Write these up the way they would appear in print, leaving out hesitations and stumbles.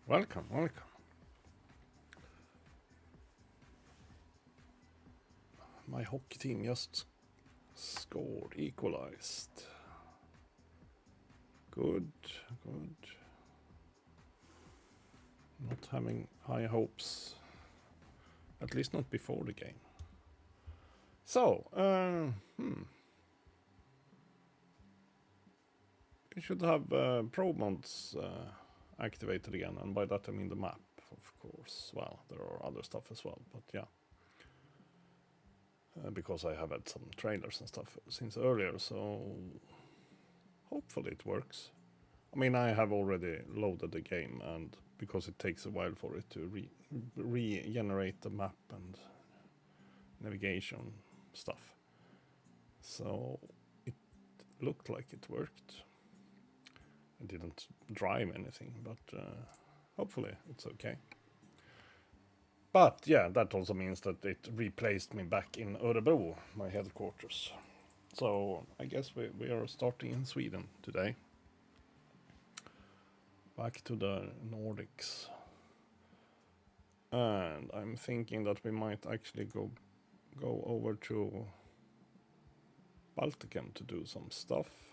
Welcome, welcome. My hockey team just scored, equalized. Good, good. Not having high hopes, at least not before the game. So, we should have probe mods activated again, and by that I mean the map, of course. Well, there are other stuff as well, but yeah. Because I have had some trailers and stuff since earlier, so hopefully it works. I mean, I have already loaded the game, and because it takes a while for it to regenerate the map and navigation stuff. So it looked like it worked. I didn't drive anything, but hopefully it's okay. But yeah, that also means that it replaced me back in Örebro, my headquarters. So I guess we are starting in Sweden today. Back to the Nordics. And I'm thinking that we might actually go over to Baltic to do some stuff.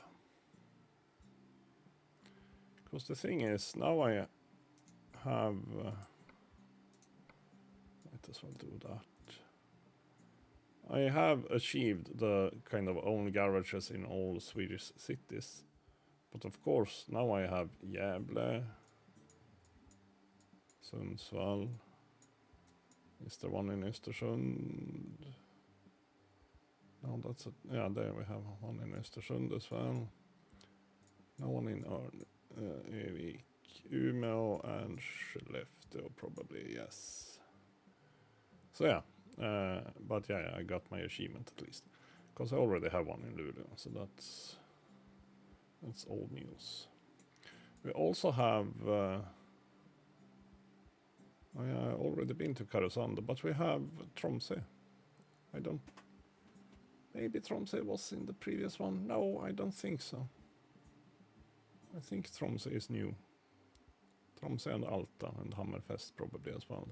Because the thing is, now I have... might as well do that. I have achieved the kind of own garages in all Swedish cities. But of course, now I have Gävle, Sundsvall. Is there one in Östersund? No, that's a, yeah, there we have one in Östersund as well. No one in Övik, Umeå and Skellefteå probably, yes. So yeah, but yeah, I got my achievement at least. Because I already have one in Luleå, so that's old news. We also have... I already been to Karesuando, but we have Tromsø. I don't... Maybe Tromsø was in the previous one. No, I don't think so. I think Tromsø is new. Tromsø and Alta and Hammerfest probably as well.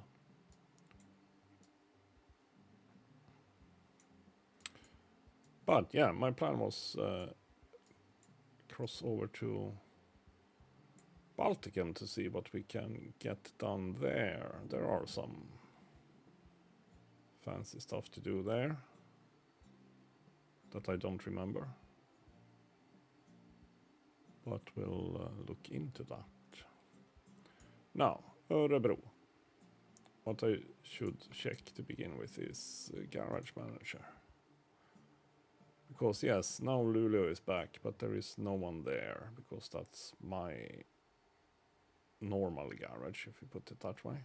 But yeah, my plan was cross over to Baltic to see what we can get done there. There are some fancy stuff to do there that I don't remember. But we'll look into that. Now, Örebro. What I should check to begin with is Garage Manager. Because yes, now Luleå is back, but there is no one there, because that's my normal garage, if you put it that way.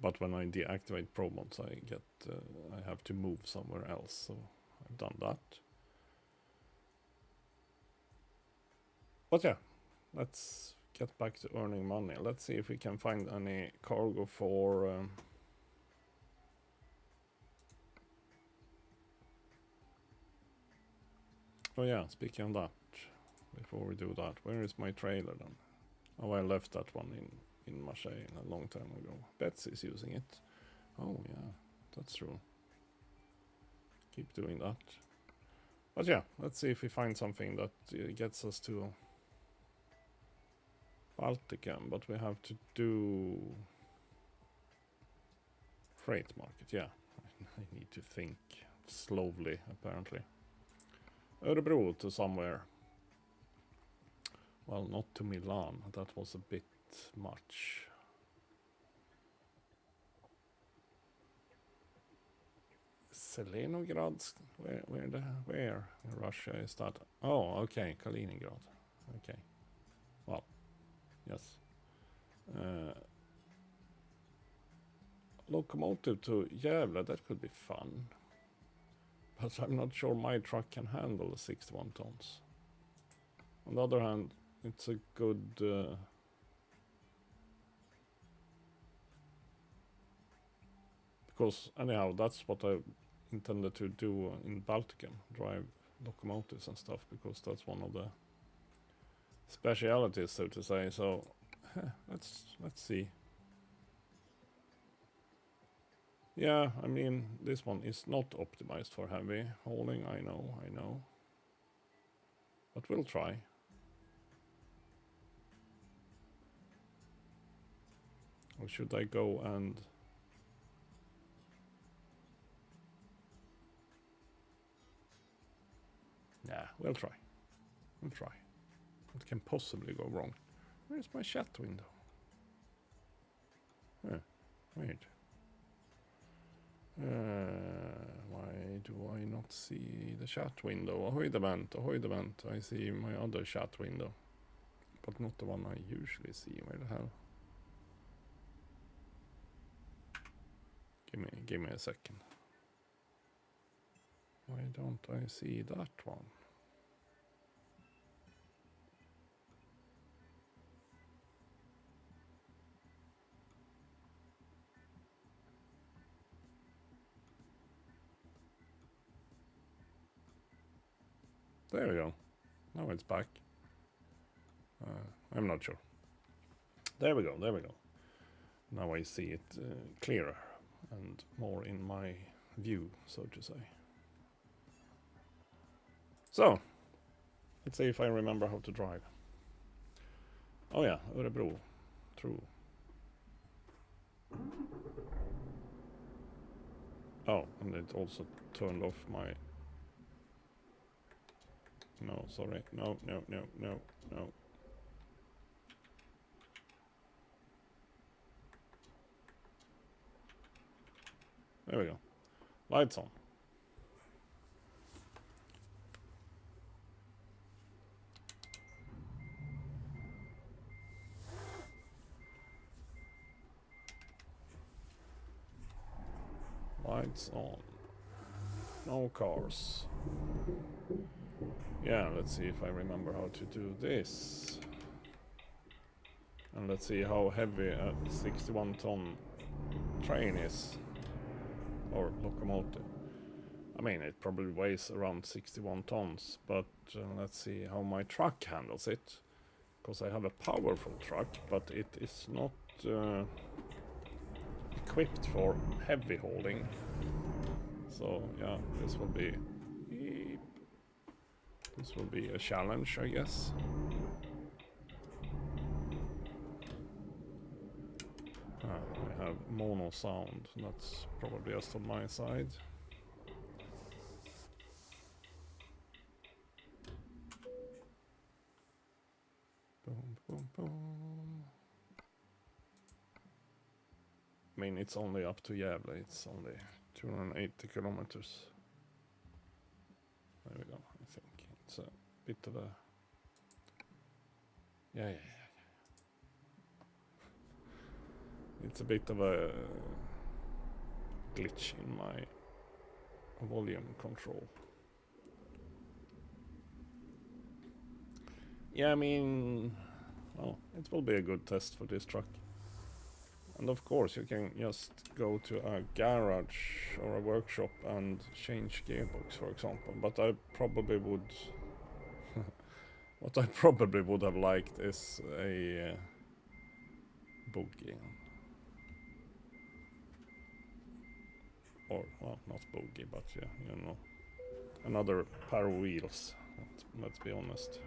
But when I deactivate Pro mods, I have to move somewhere else, so I've done that. But yeah, let's get back to earning money. Let's see if we can find any cargo for... Oh yeah, speaking of that, before we do that, where is my trailer then? Oh, I left that one in Marseille a long time ago. Betsy's using it. Oh yeah, that's true. Keep doing that. But yeah, let's see if we find something that gets us to Balticum, but we have to do freight market, yeah. I need to think slowly, apparently. Örebro to somewhere. Well, not to Milan, that was a bit much. Zelenograd? Where in Russia is that? Oh, okay, Kaliningrad. Okay. Well, yes. Locomotive to Gävle, that could be fun. But I'm not sure my truck can handle the 61 tons. On the other hand, it's a good... because anyhow, that's what I intended to do in Balticum, drive locomotives and stuff, because that's one of the specialities, so to say. So let's see. Yeah, I mean, this one is not optimized for heavy hauling. I know, but we'll try. Or should I go and... Yeah, we'll try. What can possibly go wrong? Where's my chat window? Weird. Why do I not see the chat window? Ahoy the vent. I see my other chat window, but not the one I usually see. Where the hell? Give me a second. Why don't I see that one? There we go. Now it's back. I'm not sure. There we go. Now I see it clearer and more in my view, so to say. So, let's see if I remember how to drive. Oh yeah, Örebro. True. Oh, and it also turned off my... No, sorry. No. There we go. Lights on. Lights on. No cars. Yeah, let's see if I remember how to do this. And let's see how heavy a 61-ton train is. Or locomotive. I mean, it probably weighs around 61 tons, but let's see how my truck handles it. Because I have a powerful truck, but it is not equipped for heavy hauling. So yeah, this will be a challenge, I guess. I have mono sound. That's probably just on my side. Boom. I mean, it's only up to Gävle. It's only 280 kilometers. There we go. I think it's a bit of a... Yeah. It's a bit of a glitch in my volume control. Yeah, I mean, well, it will be a good test for this truck. And of course, you can just go to a garage or a workshop and change gearbox, for example. But I probably would... what I probably would have liked is a bogey. Or, well, not bogey, but yeah, you know, another pair of wheels. Let's be honest.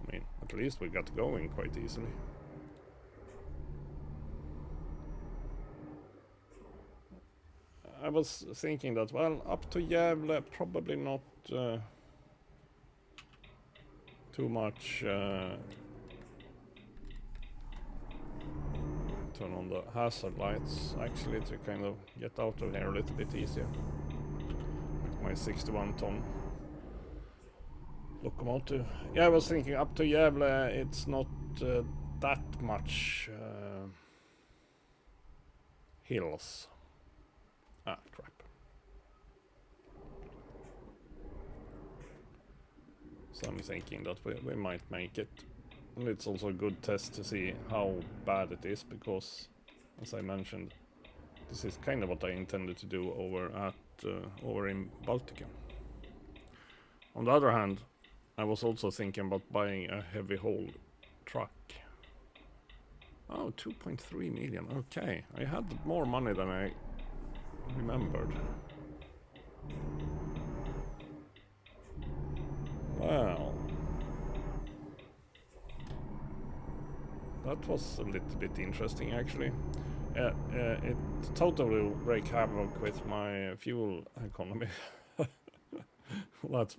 I mean, at least we got going quite easily. I was thinking that, well, up to Gävle, probably not too much. Turn on the hazard lights, actually, to kind of get out of here a little bit easier. With my 61-ton locomotive. Yeah, I was thinking up to Gävle, it's not that much hills. Ah, crap. So I'm thinking that we might make it. And it's also a good test to see how bad it is, because, as I mentioned, This is kind of what I intended to do over in Baltic. On the other hand, I was also thinking about buying a heavy haul truck. Oh, 2.3 million. Okay, I had more money than I remembered. Well, that was a little bit interesting actually. It totally will wreak havoc with my fuel economy.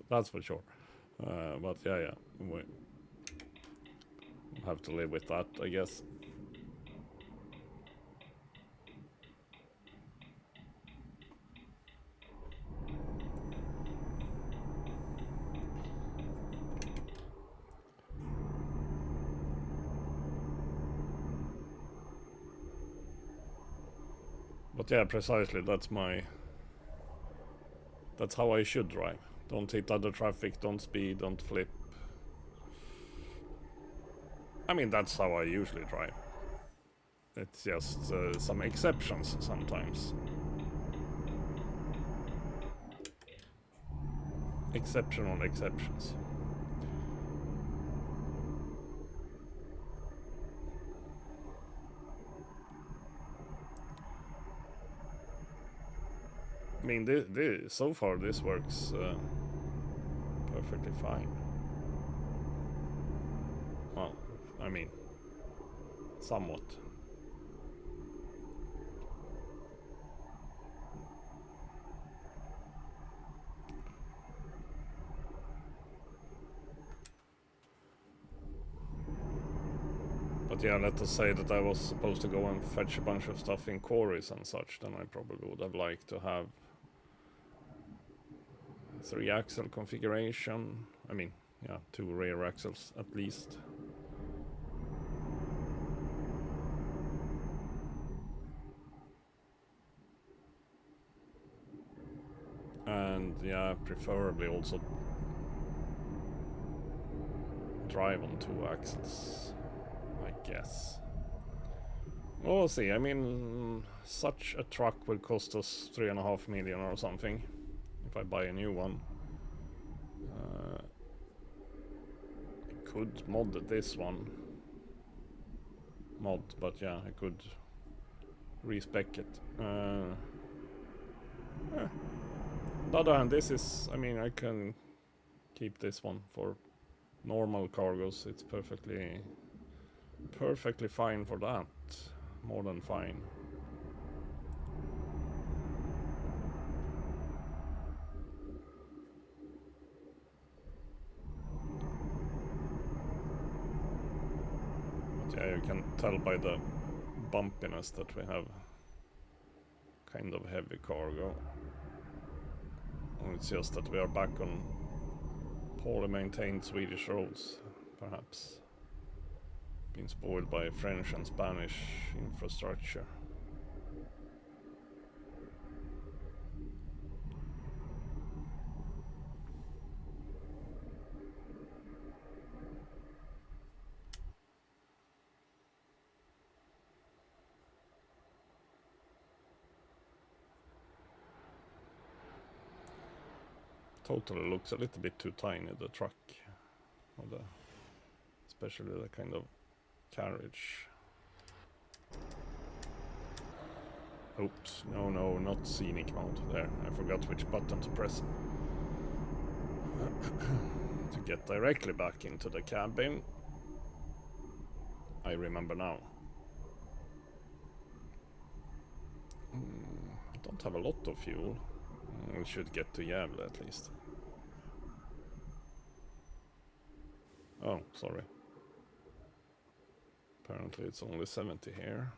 That's for sure. But yeah, we have to live with that, I guess. But yeah, precisely, that's how I should drive. Don't hit other traffic, don't speed, don't flip. I mean, that's how I usually drive. It's just some exceptions sometimes. Exceptional exceptions. I mean, so far this works perfectly fine. Well, I mean, somewhat. But yeah, let us say that I was supposed to go and fetch a bunch of stuff in quarries and such, then I probably would have liked to have 3-axle configuration. I mean, yeah, 2 rear axles at least. And yeah, preferably also drive on 2 axles, I guess. Well, we'll see. I mean, such a truck will cost us 3.5 million or something if I buy a new one. I could mod this one. But yeah, I could respec it. On the other hand, this is, I mean, I can keep this one for normal cargos. It's perfectly fine for that. More than fine. But yeah, you can tell by the bumpiness that we have kind of heavy cargo. And it's just that we are back on poorly maintained Swedish roads, perhaps. Been spoiled by French and Spanish infrastructure. Totally looks a little bit too tiny, the truck, or especially the kind of carriage. Oops, no, not scenic mode. There, I forgot which button to press. To get directly back into the cabin. I remember now. I don't have a lot of fuel. We should get to Gävle at least. Oh, sorry. Apparently it's only 70 here.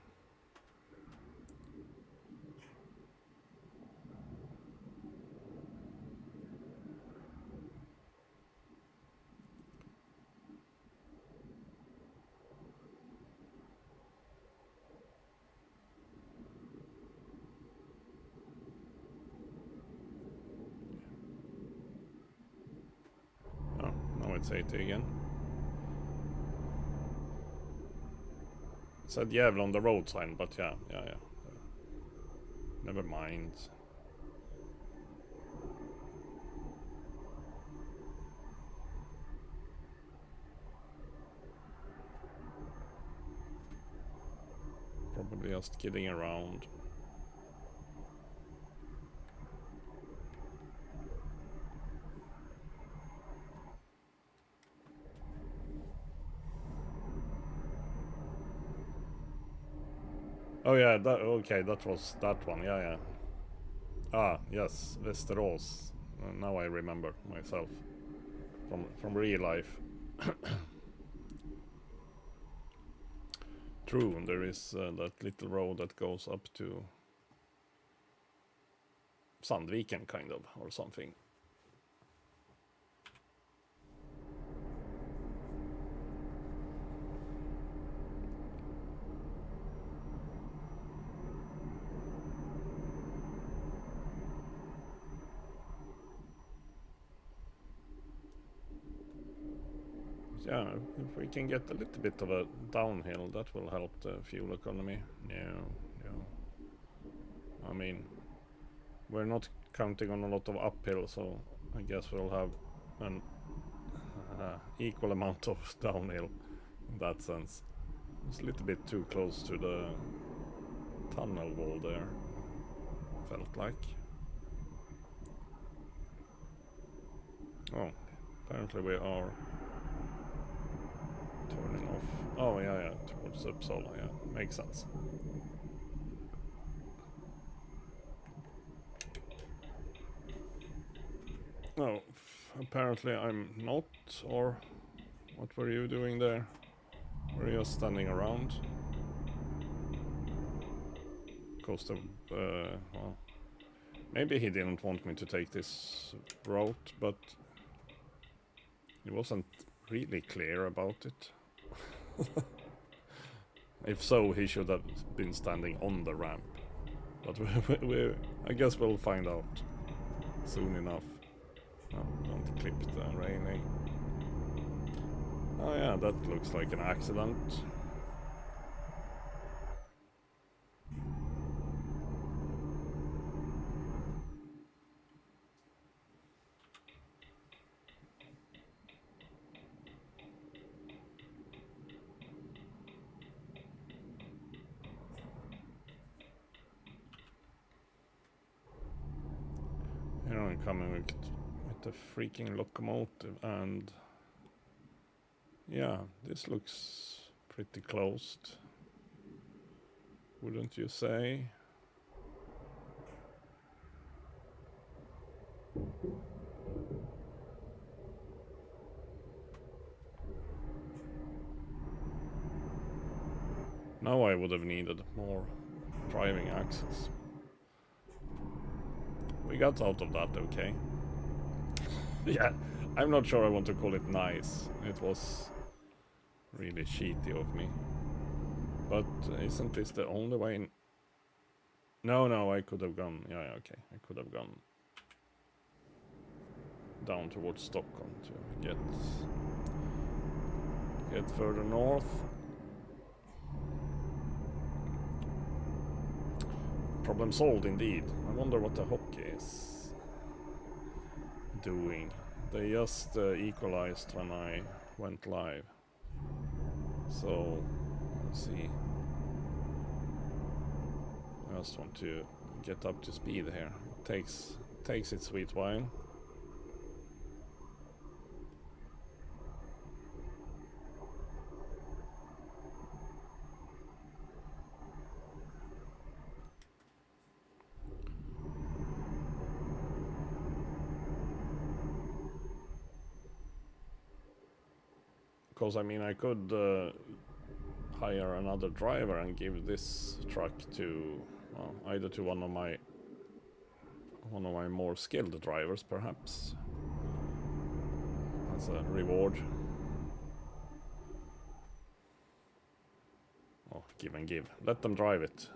Oh, now it's 80 again. It said Gävle on the road sign, but yeah. Never mind. Probably just kidding around. Oh yeah, okay, that was that one, yeah. Ah, yes, Västerås. Now I remember myself from real life. True, there is that little road that goes up to Sandviken, kind of, or something. Yeah, if we can get a little bit of a downhill, that will help the fuel economy. Yeah. I mean, we're not counting on a lot of uphill, so I guess we'll have an equal amount of downhill in that sense. It's a little bit too close to the tunnel wall there, felt like. Oh, apparently we are turning off. Oh, yeah, towards Uppsala, yeah, makes sense. Oh, apparently I'm not, or what were you doing there? Were you just standing around? Because well, maybe he didn't want me to take this route, but he wasn't really clear about it. If so, he should have been standing on the ramp. But I guess we'll find out soon enough. No, don't clip the railing. Oh yeah, that looks like an accident. Here I'm coming with the freaking locomotive, and yeah, this looks pretty closed, wouldn't you say? Now I would have needed more driving axles. We got out of that okay. Yeah, I'm not sure I want to call it nice. It was really cheaty of me. But isn't this the only way in? No, I could have gone. Yeah, okay. I could have gone down towards Stockholm to get further north. Problem solved indeed. I wonder what the hockey is doing. They just equalized when I went live. So, let's see. I just want to get up to speed here. It takes its sweet while. Because I mean, I could hire another driver and give this truck to either to one of my more skilled drivers, perhaps, as a reward. Oh, give and give. Let them drive it.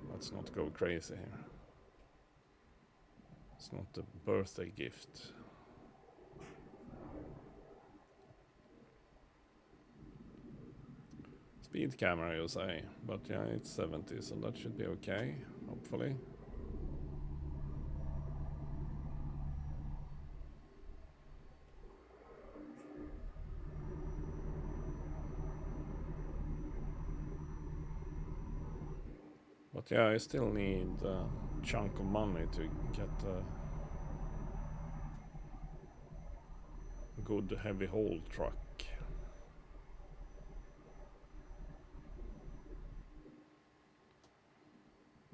Let's not go crazy here. It's not a birthday gift. Speed camera, you say, but yeah, it's 70, so that should be okay, hopefully. But yeah, I still need a chunk of money to get a good heavy haul truck.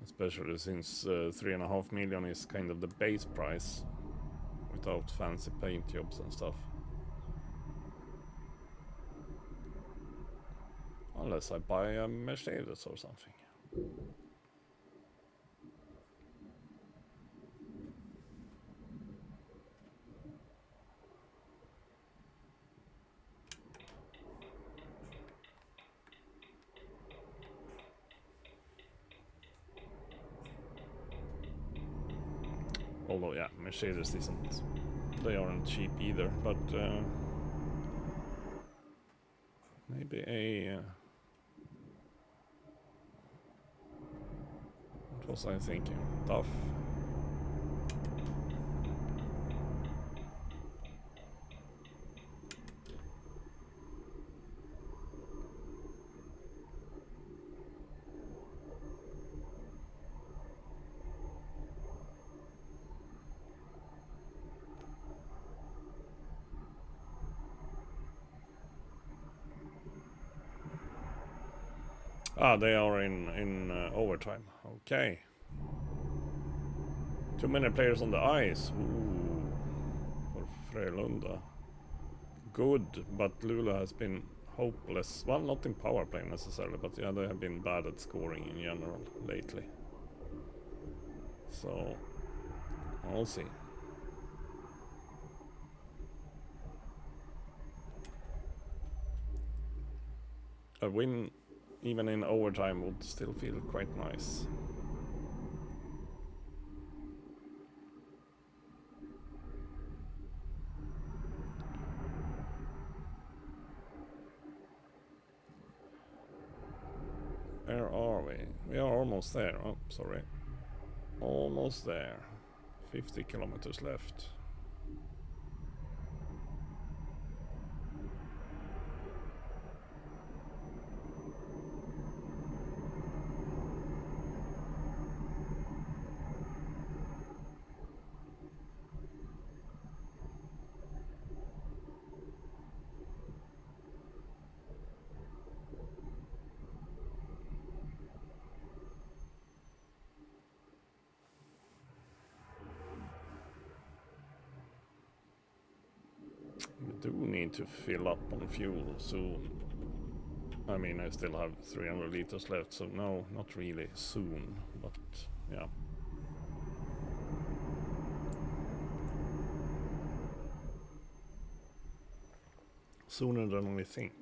Especially since 3.5 million is kind of the base price without fancy paint jobs and stuff. Unless I buy a Mercedes or something. Although, yeah, Mercedes isn't... They aren't cheap either, but... maybe a... what was I thinking? Tough. Ah, they are in overtime. Okay. Too many players on the ice. Ooh. For Frölunda. Good, but Luleå has been hopeless. Well, not in power play necessarily, but yeah, they have been bad at scoring in general lately. So, I'll see. A win, even in overtime, would still feel quite nice. Where are we? We are almost there. Oh, sorry. Almost there. 50 kilometers left. We do need to fill up on fuel soon. I mean, I still have 300 liters left, so no, not really soon, but yeah. Sooner than we think.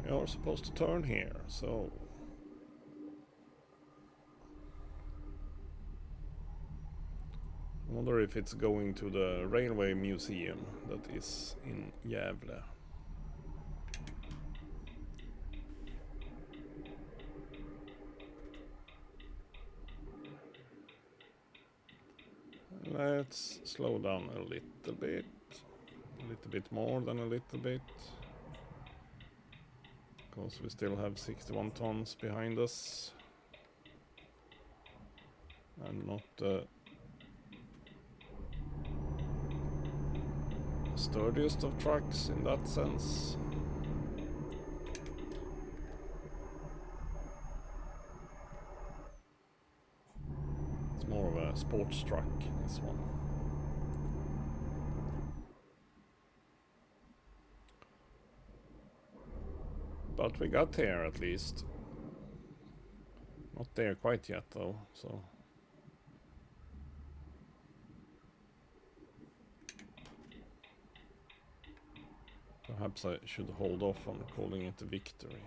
We are supposed to turn here, so... I wonder if it's going to the railway museum that is in Gävle. Let's slow down a little bit more than a little bit. Because we still have 61 tons behind us. And not the sturdiest of trucks in that sense. It's more of a sports truck, this one. But we got here at least. Not there quite yet though, so... Perhaps I should hold off on calling it a victory.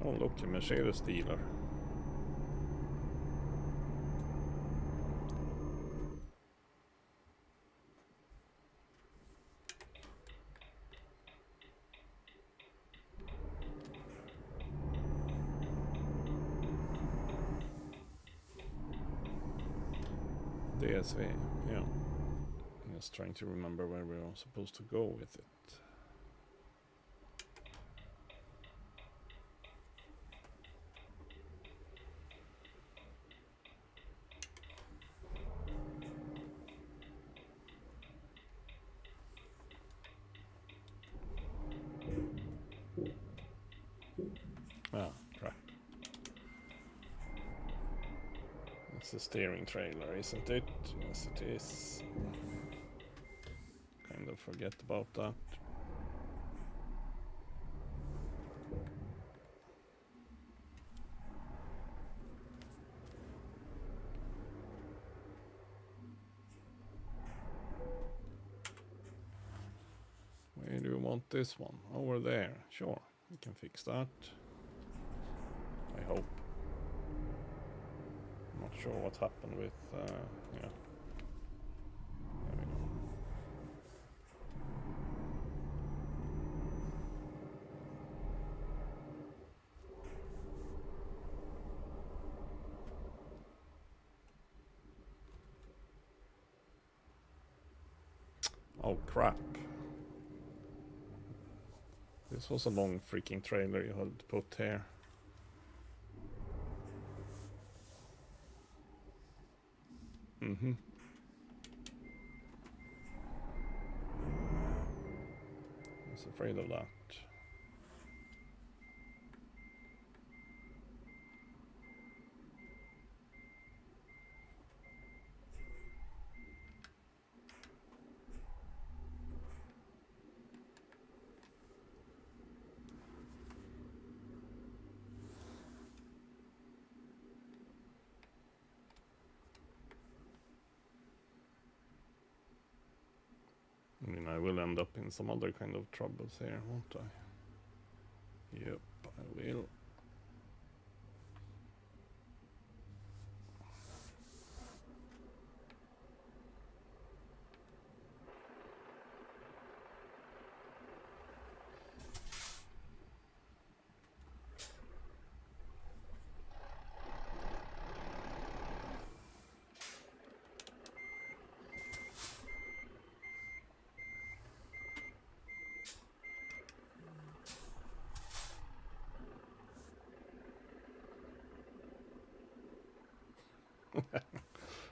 Oh look, a Mercedes dealer. DSV, yeah. I'm just trying to remember where we are supposed to go with it. Ah, crap. It's a steering trailer, isn't it? Yes, it is. Kind of forget about that. Where do you want this one? Over there. Sure, we can fix that. I hope. Not sure what happened with, yeah. There we go. Oh crap. This was a long freaking trailer you had put here. Mm-hmm. I was afraid of that. I mean, I will end up in some other kind of troubles here, won't I? Yep, I will.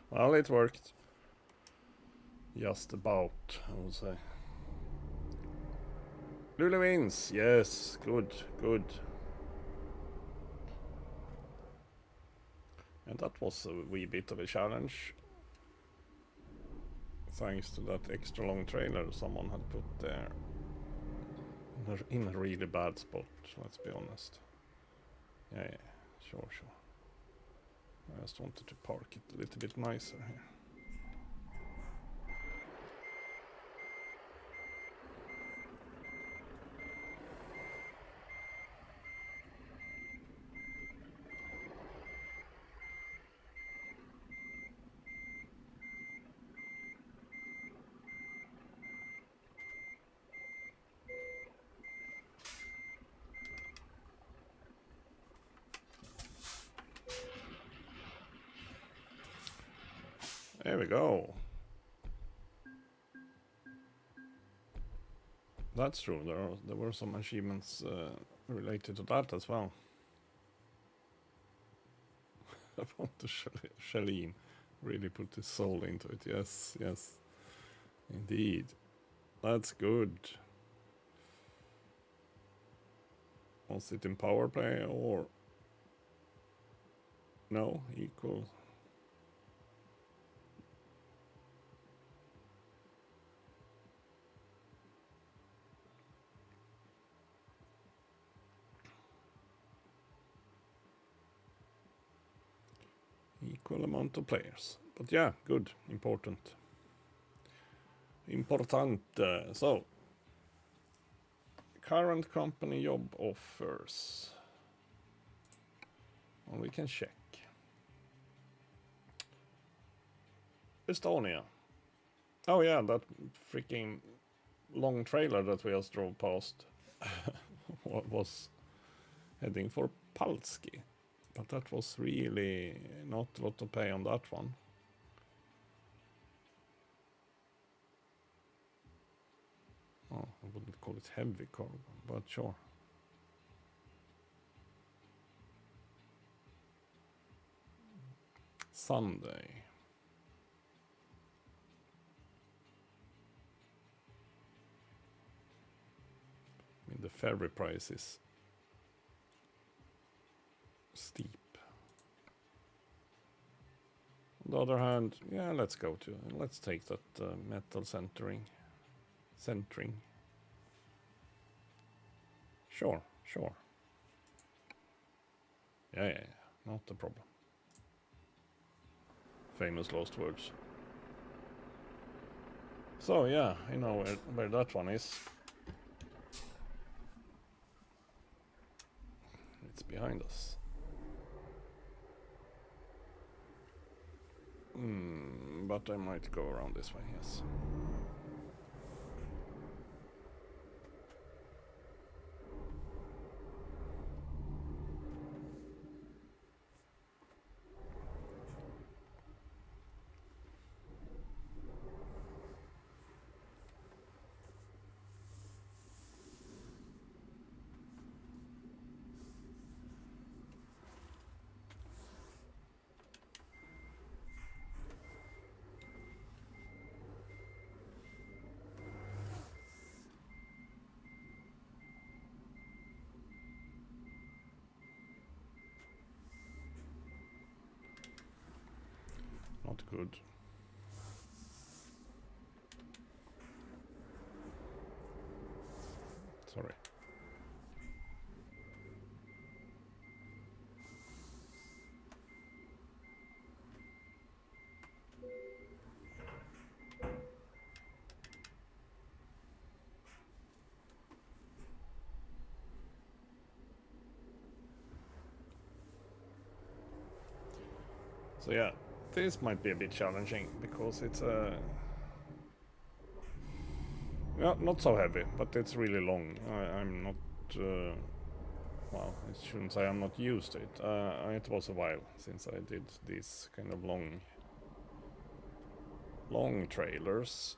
Well, it worked. Just about, I would say. Lulu wins! Yes, good, good. And that was a wee bit of a challenge. Thanks to that extra long trailer someone had put there. In a really bad spot, let's be honest. Yeah, sure. I just wanted to park it a little bit nicer here. There we go. That's true. There were some achievements related to that as well. I want to Shalene really put his soul into it. Yes, indeed. That's good. Was it in power play or no? Equal. equal amount of players. But yeah, good, important. So, current company job offers. Well, we can check. Estonia. Oh yeah, that freaking long trailer that we just drove past was heading for Palski. But that was really not a lot to pay on that one. Oh, I wouldn't call it heavy cargo, but sure. Sunday. I mean, the ferry price is steep. On the other hand, yeah, let's take that metal centering. Sure. Yeah, not a problem. Famous last words. So yeah, you know where that one is. It's behind us. But I might go around this way, yes. Not good. Sorry. So yeah, this might be a bit challenging because it's not so heavy, but it's really long. I'm not. Well, I shouldn't say I'm not used to it. It was a while since I did these kind of long trailers.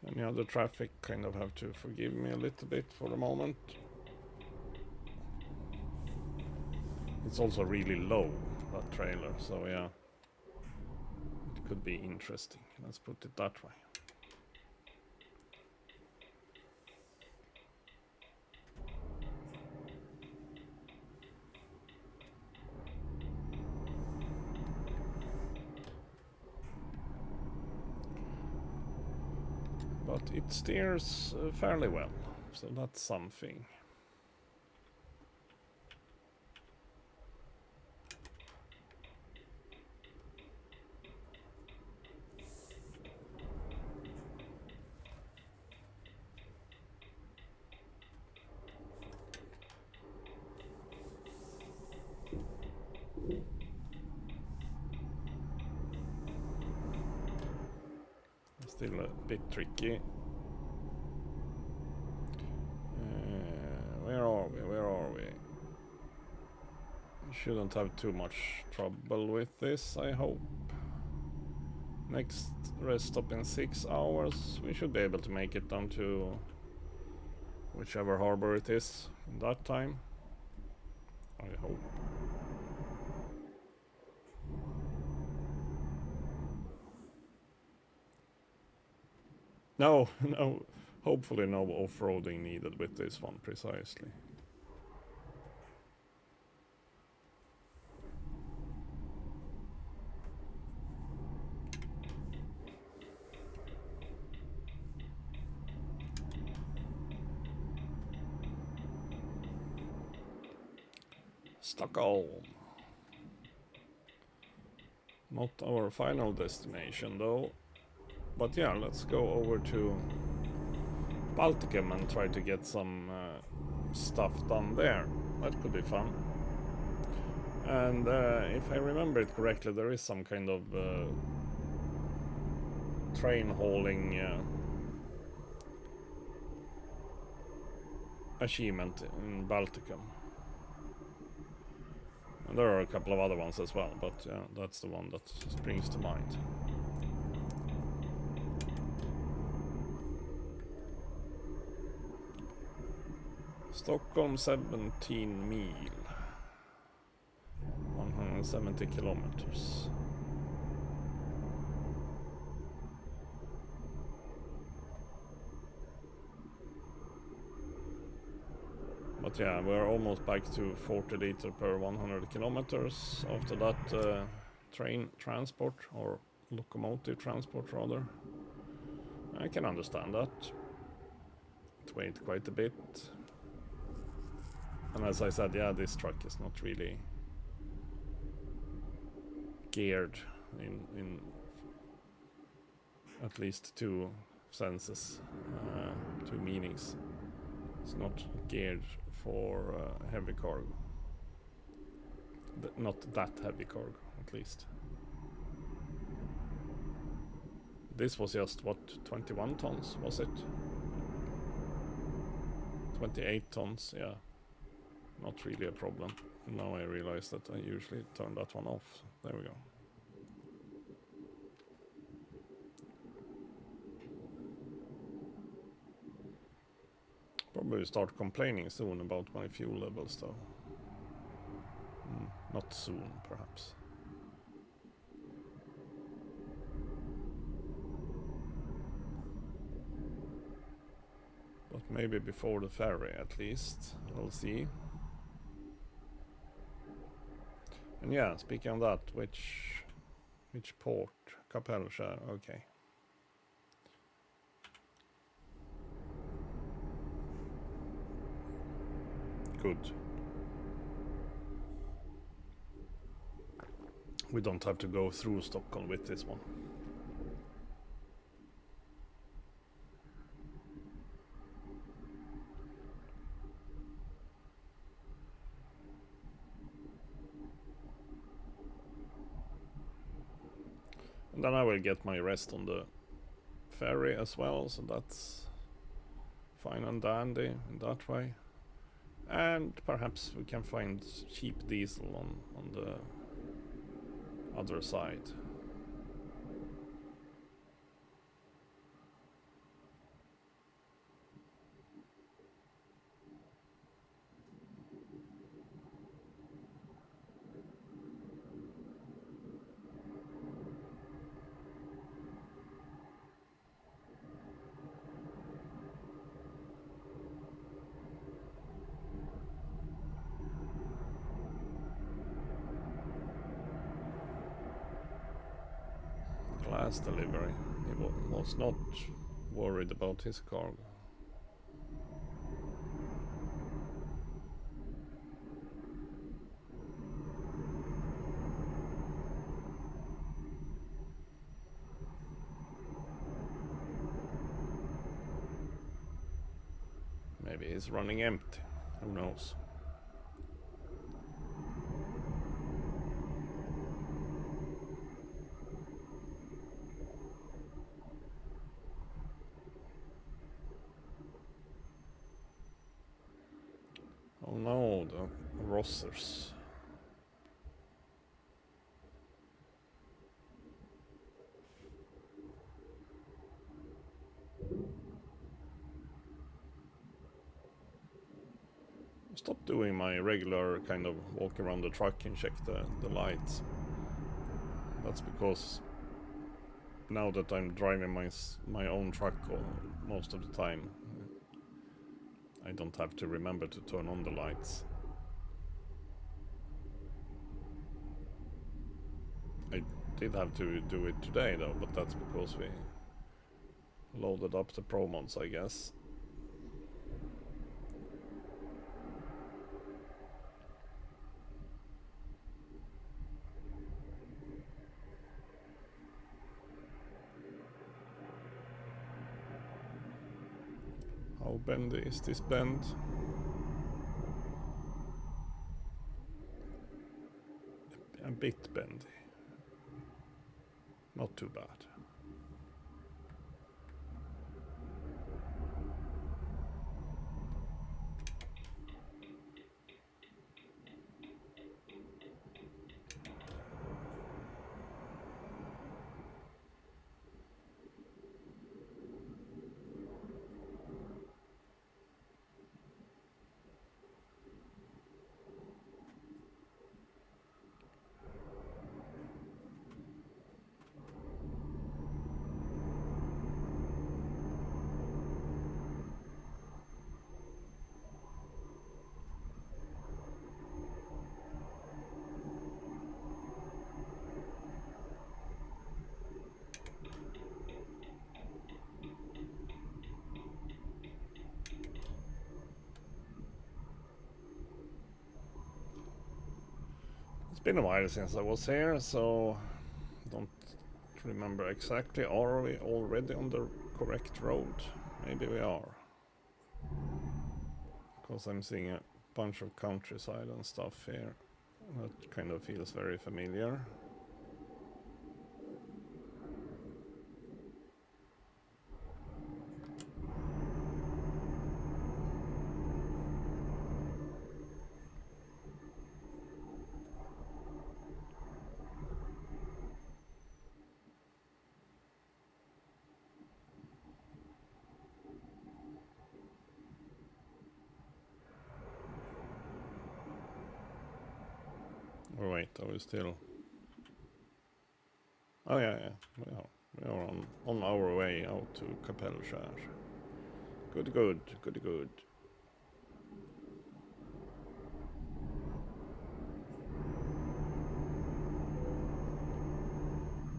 Any other traffic kind of have to forgive me a little bit for the moment. It's also really low, that trailer, so yeah. It could be interesting, let's put it that way. But it steers fairly well, so that's something. Still a bit tricky. Where are we? We shouldn't have too much trouble with this, I hope. Next rest stop in 6 hours. We should be able to make it down to whichever harbor it is in that time. I hope. No, hopefully no off-roading needed with this one, precisely. Stockholm. Not our final destination though. But yeah, let's go over to Balticum and try to get some stuff done there. That could be fun. And if I remember it correctly, there is some kind of train hauling achievement in Balticum. And there are a couple of other ones as well, but that's the one that springs to mind. Stockholm 17 mil. 170 kilometers. But yeah, we're almost back to 40 liter per 100 kilometers. After that, train transport, or locomotive transport rather. I can understand that. It weighed quite a bit. And as I said, yeah, this truck is not really geared in at least two senses, two meanings. It's not geared for heavy cargo. Not that heavy cargo, at least. This was just, what, 21 tons, was it? 28 tons, yeah. Not really a problem. Now I realize that I usually turn that one off. There we go. Probably start complaining soon about my fuel levels though. Not soon, perhaps. But maybe before the ferry at least. We'll see. And yeah, speaking of that, which port? Kapellskär, okay. Good. We don't have to go through Stockholm with this one. And then I will get my rest on the ferry as well, so that's fine and dandy in that way. And perhaps we can find cheap diesel on the other side. Glass delivery. He was not worried about his cargo. Maybe he's running empty. Who knows? Oh no, the Rossers. Stop doing my regular kind of walk around the truck and check the lights. That's because now that I'm driving my own truck most of the time, I don't have to remember to turn on the lights. I did have to do it today though, but that's because we loaded up the Pro mods, I guess. How bendy is this bend? A bit bendy. Not too bad. It's been a while since I was here, so don't remember exactly. Are we already on the correct road? Maybe we are. Because I'm seeing a bunch of countryside and stuff here. That kind of feels very familiar. Oh wait, are we still... Oh yeah, we are on our way out to Kapellskär. Good.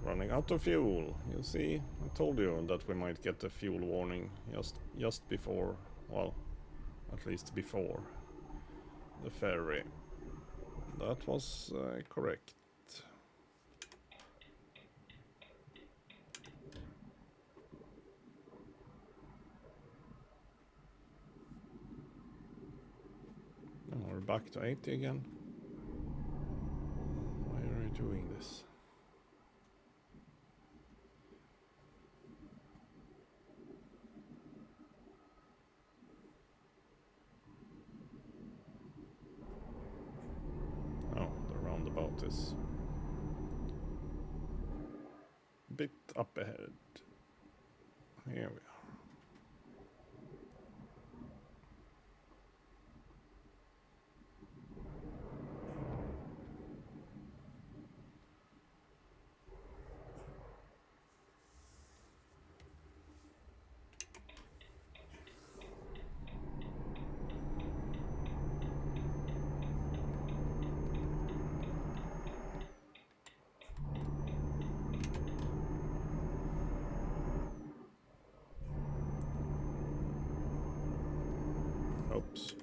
Running out of fuel. You see, I told you that we might get a fuel warning just before, well, at least before the ferry. That was correct. And we're back to 80 again. Why are you doing this? Oh, the roundabout is a bit up ahead. Here we are. Oops.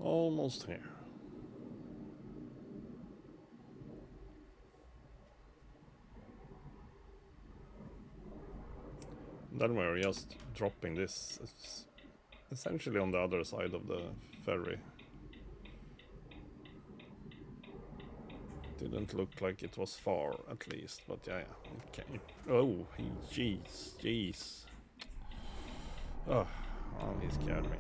Almost here. Then we're just dropping this. It's essentially on the other side of the ferry. Didn't look like it was far, at least, but yeah. Okay. Oh, jeez. Oh, he scared me.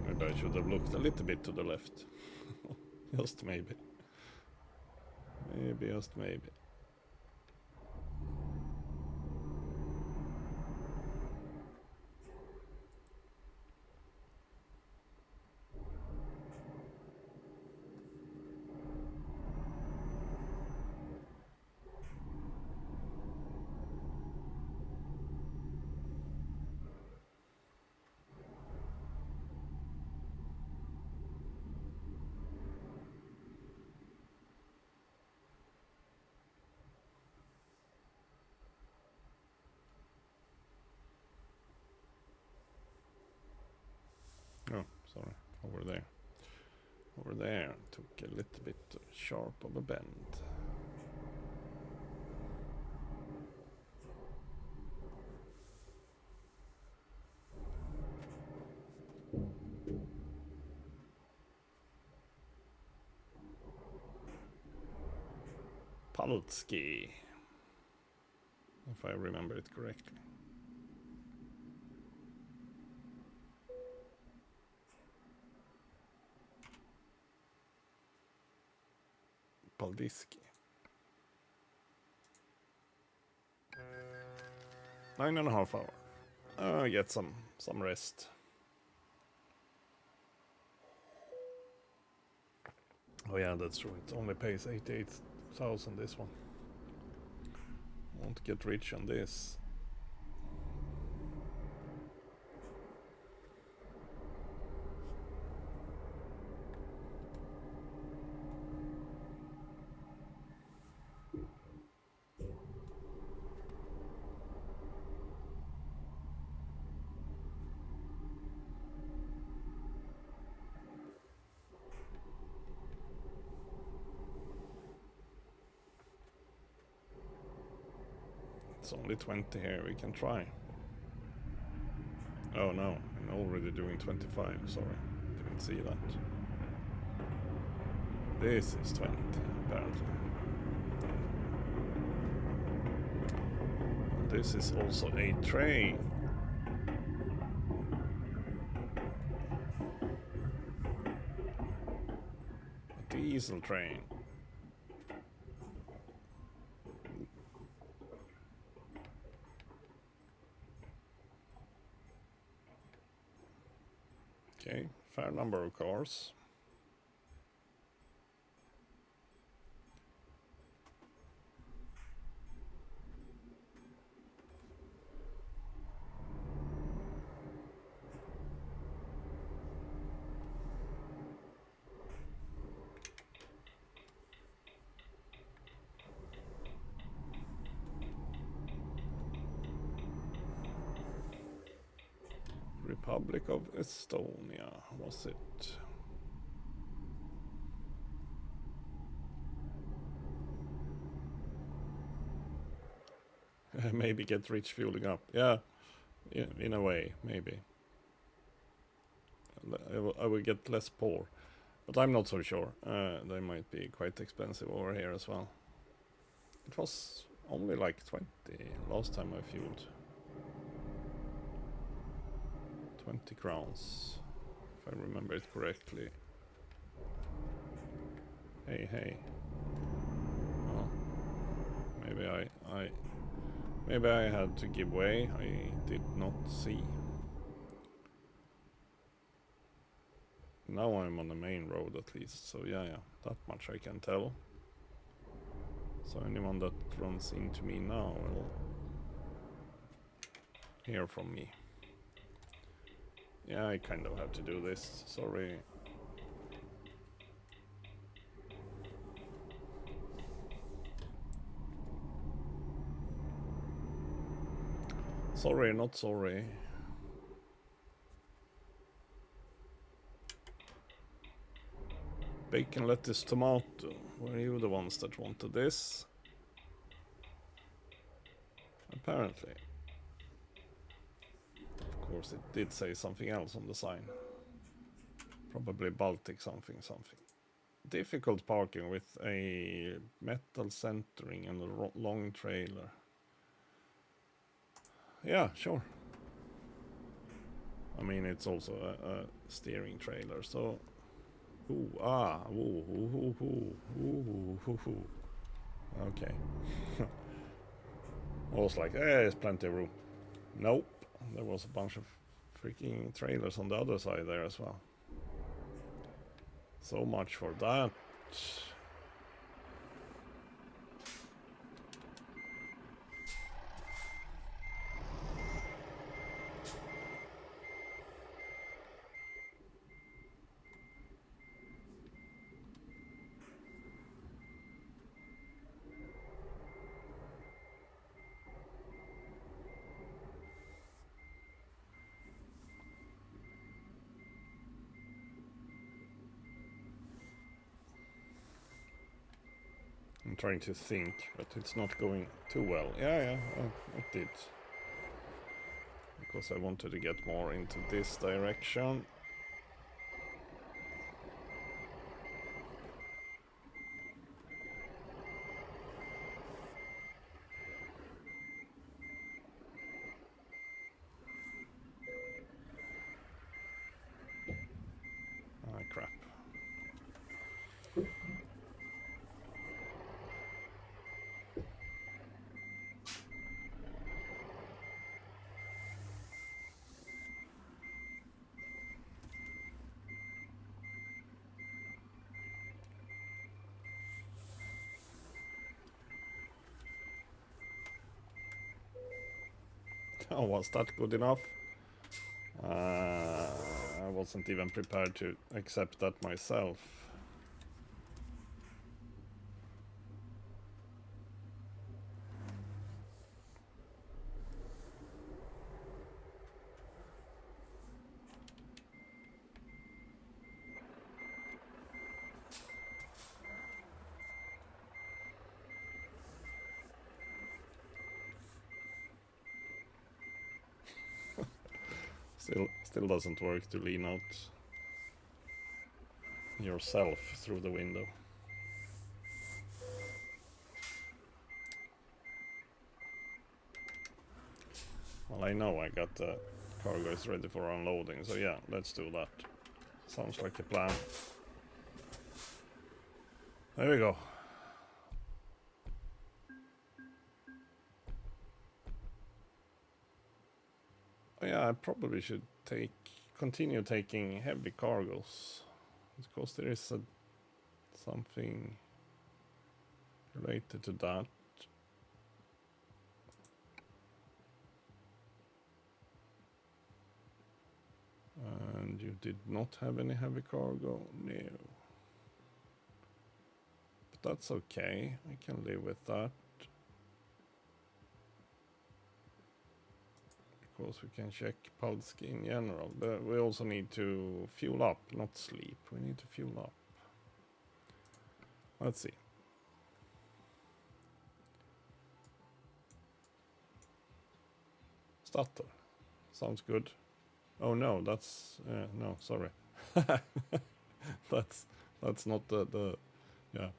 Maybe I should have looked a little bit to the left. Just maybe. Just maybe. Sorry, over there. Over there, took a little bit sharp of a bend. Baltic, if I remember it correctly. Baltic. 9.5 hours. Get some rest. Oh yeah, that's true. It only pays 88,000 this one. Won't get rich on this. It's only 20 here, we can try. Oh no, I'm already doing 25, sorry. Didn't see that. This is 20, apparently. And this is also a train. A diesel train. Okay, fair number of cars. Republic of Estonia, was it? Maybe get rich fueling up. Yeah, in a way, maybe. I will get less poor. But I'm not so sure. They might be quite expensive over here as well. It was only like 20 last time I fueled. 20 crowns, if I remember it correctly. Hey. Oh, maybe I had to give way. I did not see. Now I'm on the main road at least, so yeah, that much I can tell. So anyone that runs into me now will hear from me. Yeah, I kind of have to do this, sorry. Sorry, not sorry. Bacon, lettuce, tomato. Were you the ones that wanted this? Apparently. Of course, it did say something else on the sign. Probably Baltic something. Difficult parking with a metal centering and a long trailer. Yeah, sure. I mean, it's also a steering trailer, so... Okay. I was like, there's plenty of room. Nope. There was a bunch of freaking trailers on the other side there as well. So much for that. trying to think, but it's not going too well. Yeah, it did. Because I wanted to get more into this direction. Ah, crap. Oh, was that good enough? I wasn't even prepared to accept that myself. Still doesn't work to lean out yourself through the window. Well, I know I got the cargoes ready for unloading, so yeah, let's do that. Sounds like a plan. There we go. Oh, yeah, I probably should continue taking heavy cargoes, because there is something related to that. And you did not have any heavy cargo? No. But that's okay, I can live with that. Because we can check Baltic in general, but we also need to fuel up, not sleep. We need to fuel up. Let's see. Starter. Sounds good. Oh no, that's no, sorry. that's not the yeah.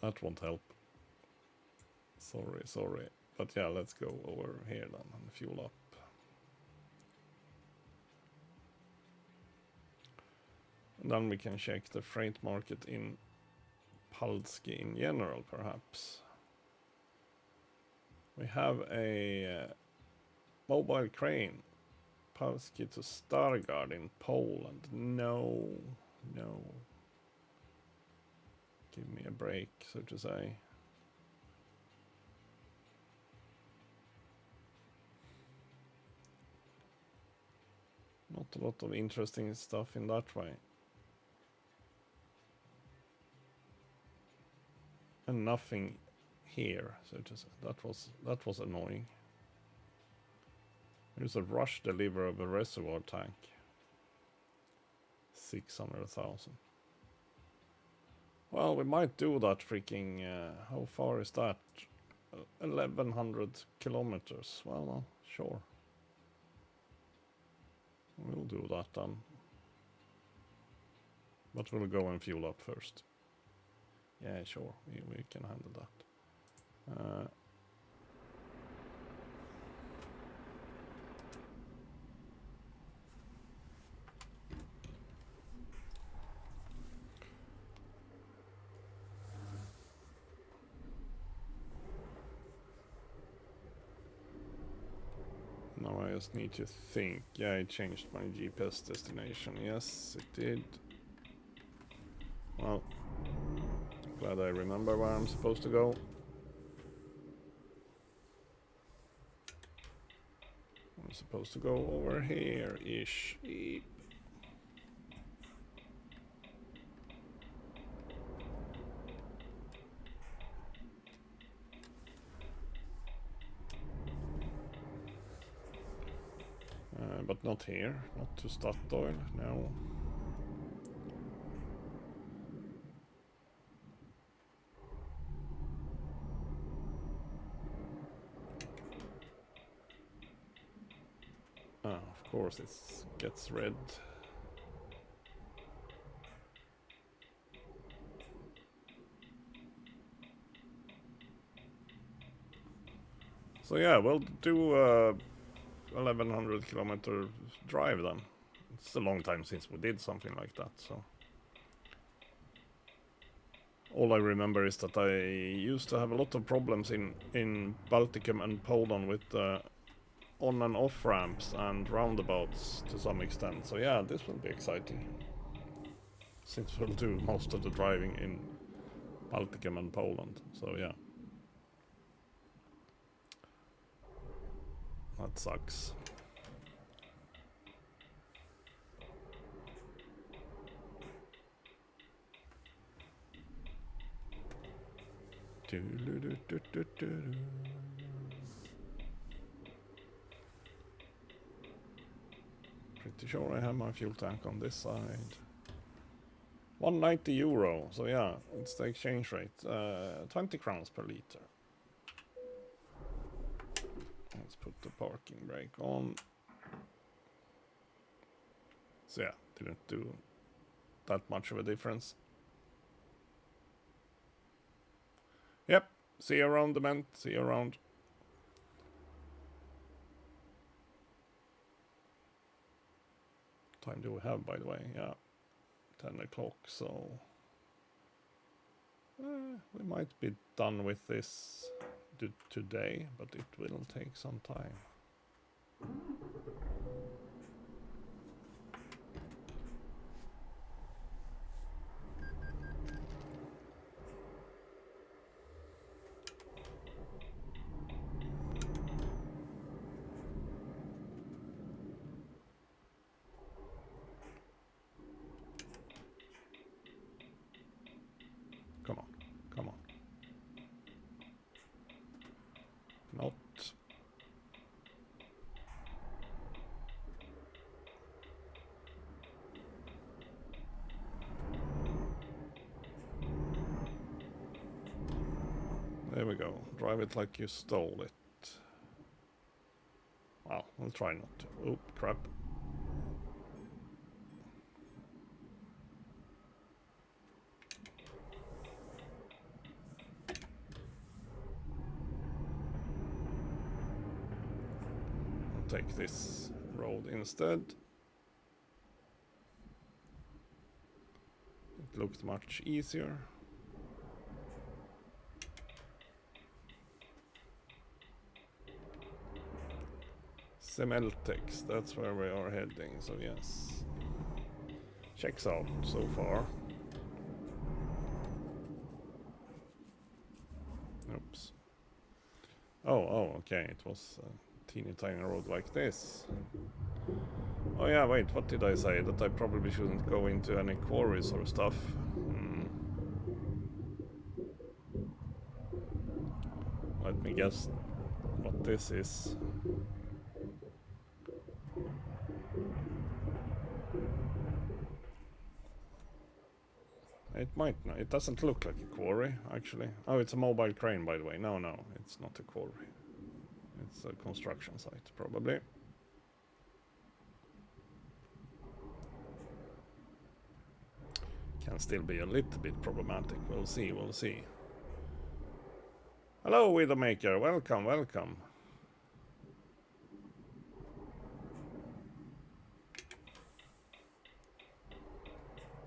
That won't help. Sorry. But yeah, let's go over here then and fuel up. And then we can check the freight market in Baltic in general, perhaps. We have a mobile crane, Baltic to Stargard in Poland. No. Give me a break, so to say. Not a lot of interesting stuff in that way. And nothing here, so to say. That was annoying. There's a rush deliver of a reservoir tank. 600,000. Well, we might do that freaking... how far is that? 1,100 kilometers. Well, sure. We'll do that then. But we'll go and fuel up first. Yeah, sure. We can handle that. Now I just need to think. Yeah, I changed my GPS destination. Yes, it did. Well, glad I remember where I'm supposed to go. I'm supposed to go over here-ish. But not here, not to Statoil, no. Of course it gets red. So yeah, we'll do 1100 kilometer drive then. It's a long time since we did something like that, so. All I remember is that I used to have a lot of problems in Balticum and Poland with on and off ramps and roundabouts to some extent. So yeah, this will be exciting. Since we'll do most of the driving in Balticum and Poland. So yeah. That sucks. Pretty sure I have my fuel tank on this side. 190 euro, so yeah, it's the exchange rate. 20 crowns per liter. Let's put the parking brake on. So yeah, didn't do that much of a difference. Yep, see you around the vent, see you around. What time do we have, by the way? Yeah, 10 o'clock, so we might be done with this today, but it will take some time. Come on, come on. Not. There we go. Drive it like you stole it. Well, we'll try not to. Oh, crap. I'll take this road instead. It looked much easier. Semeltex, that's where we are heading, so yes. Checks out so far. Oops. Oh, okay, it was a teeny tiny road like this. Oh yeah, wait, what did I say? That I probably shouldn't go into any quarries or stuff. Let me guess what this is. It might not. It doesn't look like a quarry, actually. Oh, it's a mobile crane, by the way. No, it's not a quarry. It's a construction site, probably. Can still be a little bit problematic. We'll see, we'll see. Hello, Widowmaker. Welcome, welcome.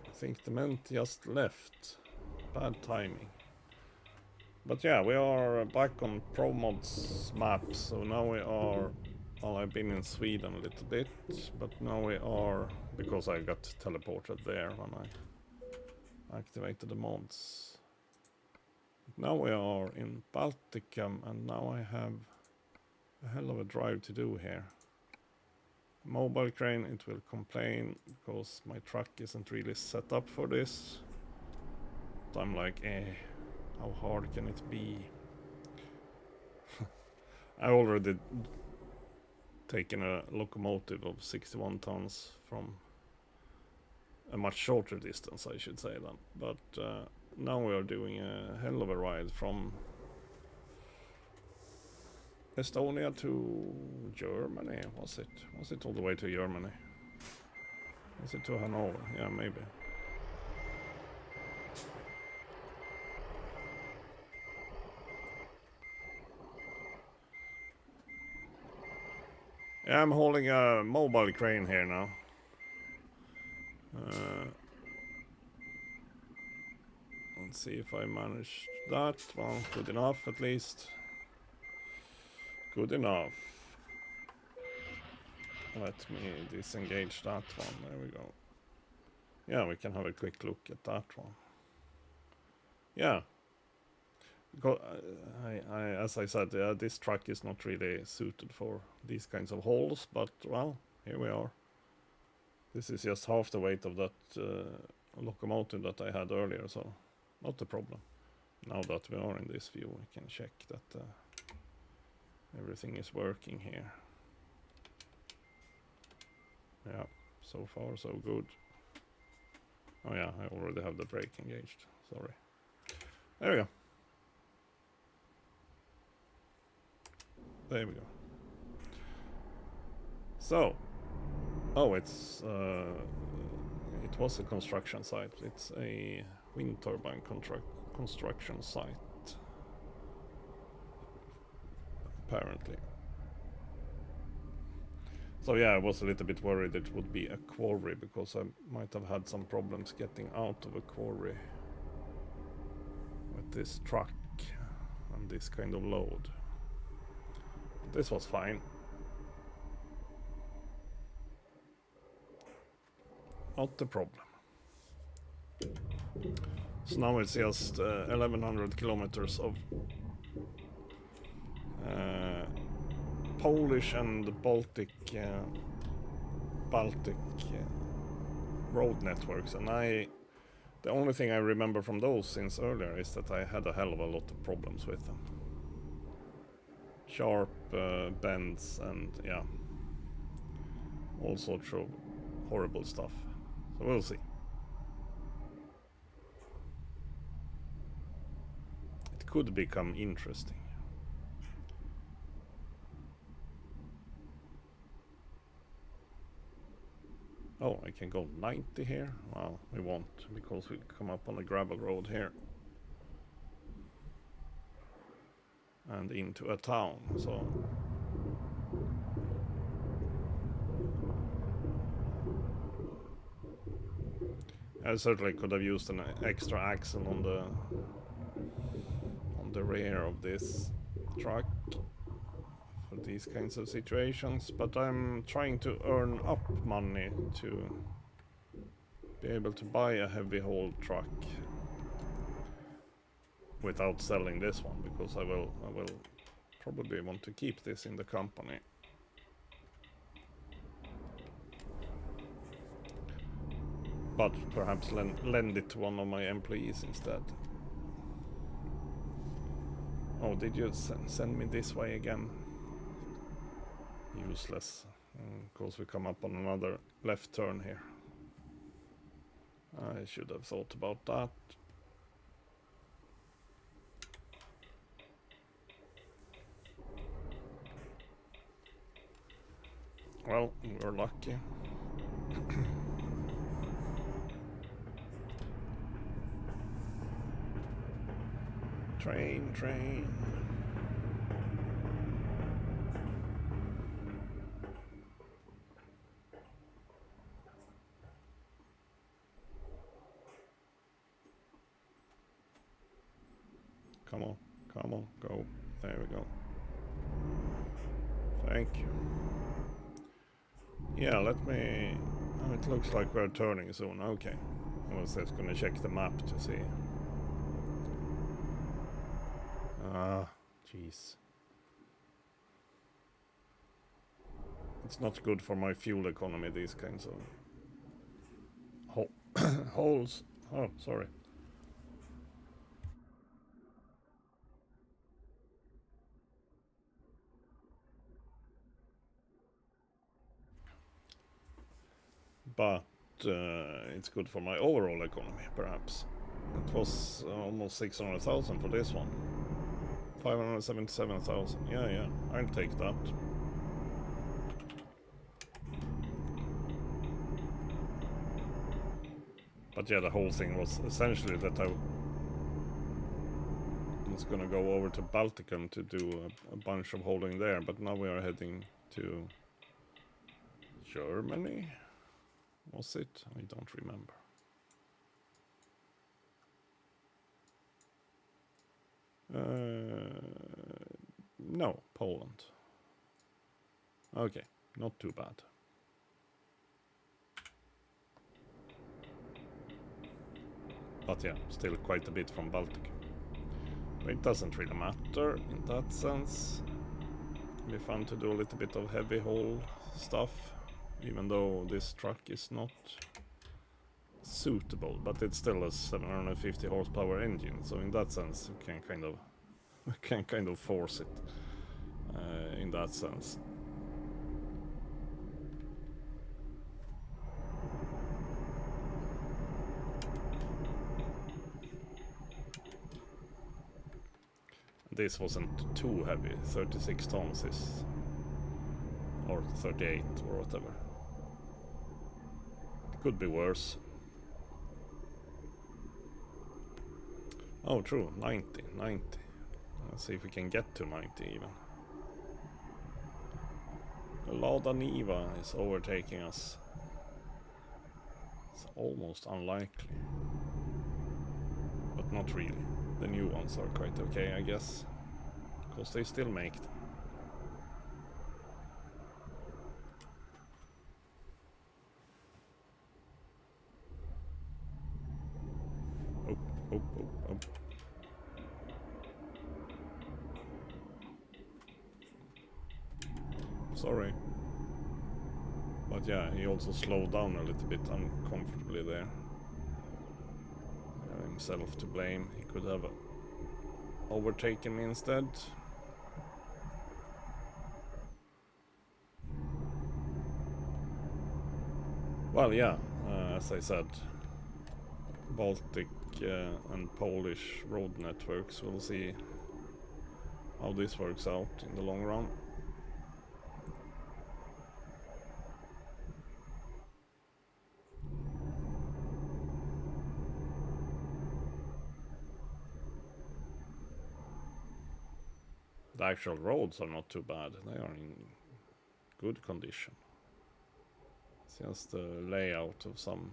I think the ment just left. Bad timing. But yeah, we are back on ProMods map, so now we are... Well, I've been in Sweden a little bit, but now we are... Because I got teleported there when I activated the mods. Now we are in Balticum, and now I have a hell of a drive to do here. Mobile crane, it will complain because my truck isn't really set up for this. But I'm like, how hard can it be? I already taken a locomotive of 61 tons from a much shorter distance, I should say then. But now we are doing a hell of a ride from Estonia to Germany, was it? Was it all the way to Germany? Was it to Hanover? Yeah, maybe. Yeah, I'm holding a mobile crane here now. Let's see if I managed that. Well, good enough at least. Good enough. Let me disengage that one. There we go. Yeah, we can have a quick look at that one. Yeah. As I said, this truck is not really suited for these kinds of hauls, but well, here we are. This is just half the weight of that locomotive that I had earlier, so not a problem. Now that we are in this view, we can check that everything is working here. Yeah, so far so good. Oh yeah, I already have the brake engaged, sorry. There we go. There we go. So, oh, it was a construction site. It's a wind turbine construction site, apparently. So yeah, I was a little bit worried it would be a quarry, because I might have had some problems getting out of a quarry with this truck and this kind of load. This was fine. Not the problem. So now it's just 1100 kilometers of Polish and Baltic road networks, and the only thing I remember from those since earlier is that I had a hell of a lot of problems with them. Sharp bends and yeah, all sorts of horrible stuff. So we'll see. It could become interesting. Oh, I can go 90 here? Well, we won't, because we come up on a gravel road here. And into a town, so... I certainly could have used an extra axle on the rear of this truck for these kinds of situations, but I'm trying to earn up money to be able to buy a heavy haul truck without selling this one, because I will probably want to keep this in the company. But perhaps lend it to one of my employees instead. Oh, did you send me this way again? Useless. Of course we come up on another left turn here. I should have thought about that. Well, we're lucky. Train. Come on, go. There we go. Thank you. Yeah, let me... Oh, it looks like we're turning soon. Okay. I was just gonna check the map to see. Ah, jeez. It's not good for my fuel economy, these kinds of holes. Oh, sorry. But it's good for my overall economy, perhaps. It was almost 600,000 for this one. 577,000. Yeah, I'll take that. But yeah, the whole thing was essentially that I was gonna go over to Balticum to do a bunch of holding there, but now we are heading to Germany. Was it? I don't remember. No, Poland. Okay, not too bad. But yeah, still quite a bit from Baltic. But it doesn't really matter in that sense. It'll be fun to do a little bit of heavy haul stuff, even though this truck is not suitable, but it's still a 750 horsepower engine, so in that sense you can kind of force it in that sense. This wasn't too heavy. 36 tons is, or 38 or whatever. It could be worse. Oh, true. 90. Let's see if we can get to 90 even. Lada Niva is overtaking us. It's almost unlikely. But not really. The new ones are quite okay, I guess. Because they still make them. Oh. Sorry. But yeah, he also slowed down a little bit uncomfortably there. Himself to blame. He could have overtaken me instead. Well, yeah, as I said, Baltic and Polish road networks. We'll see how this works out in the long run. The actual roads are not too bad. They are in good condition. It's just the layout of some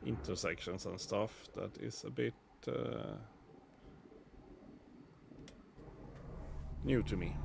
intersections and stuff that is a bit new to me.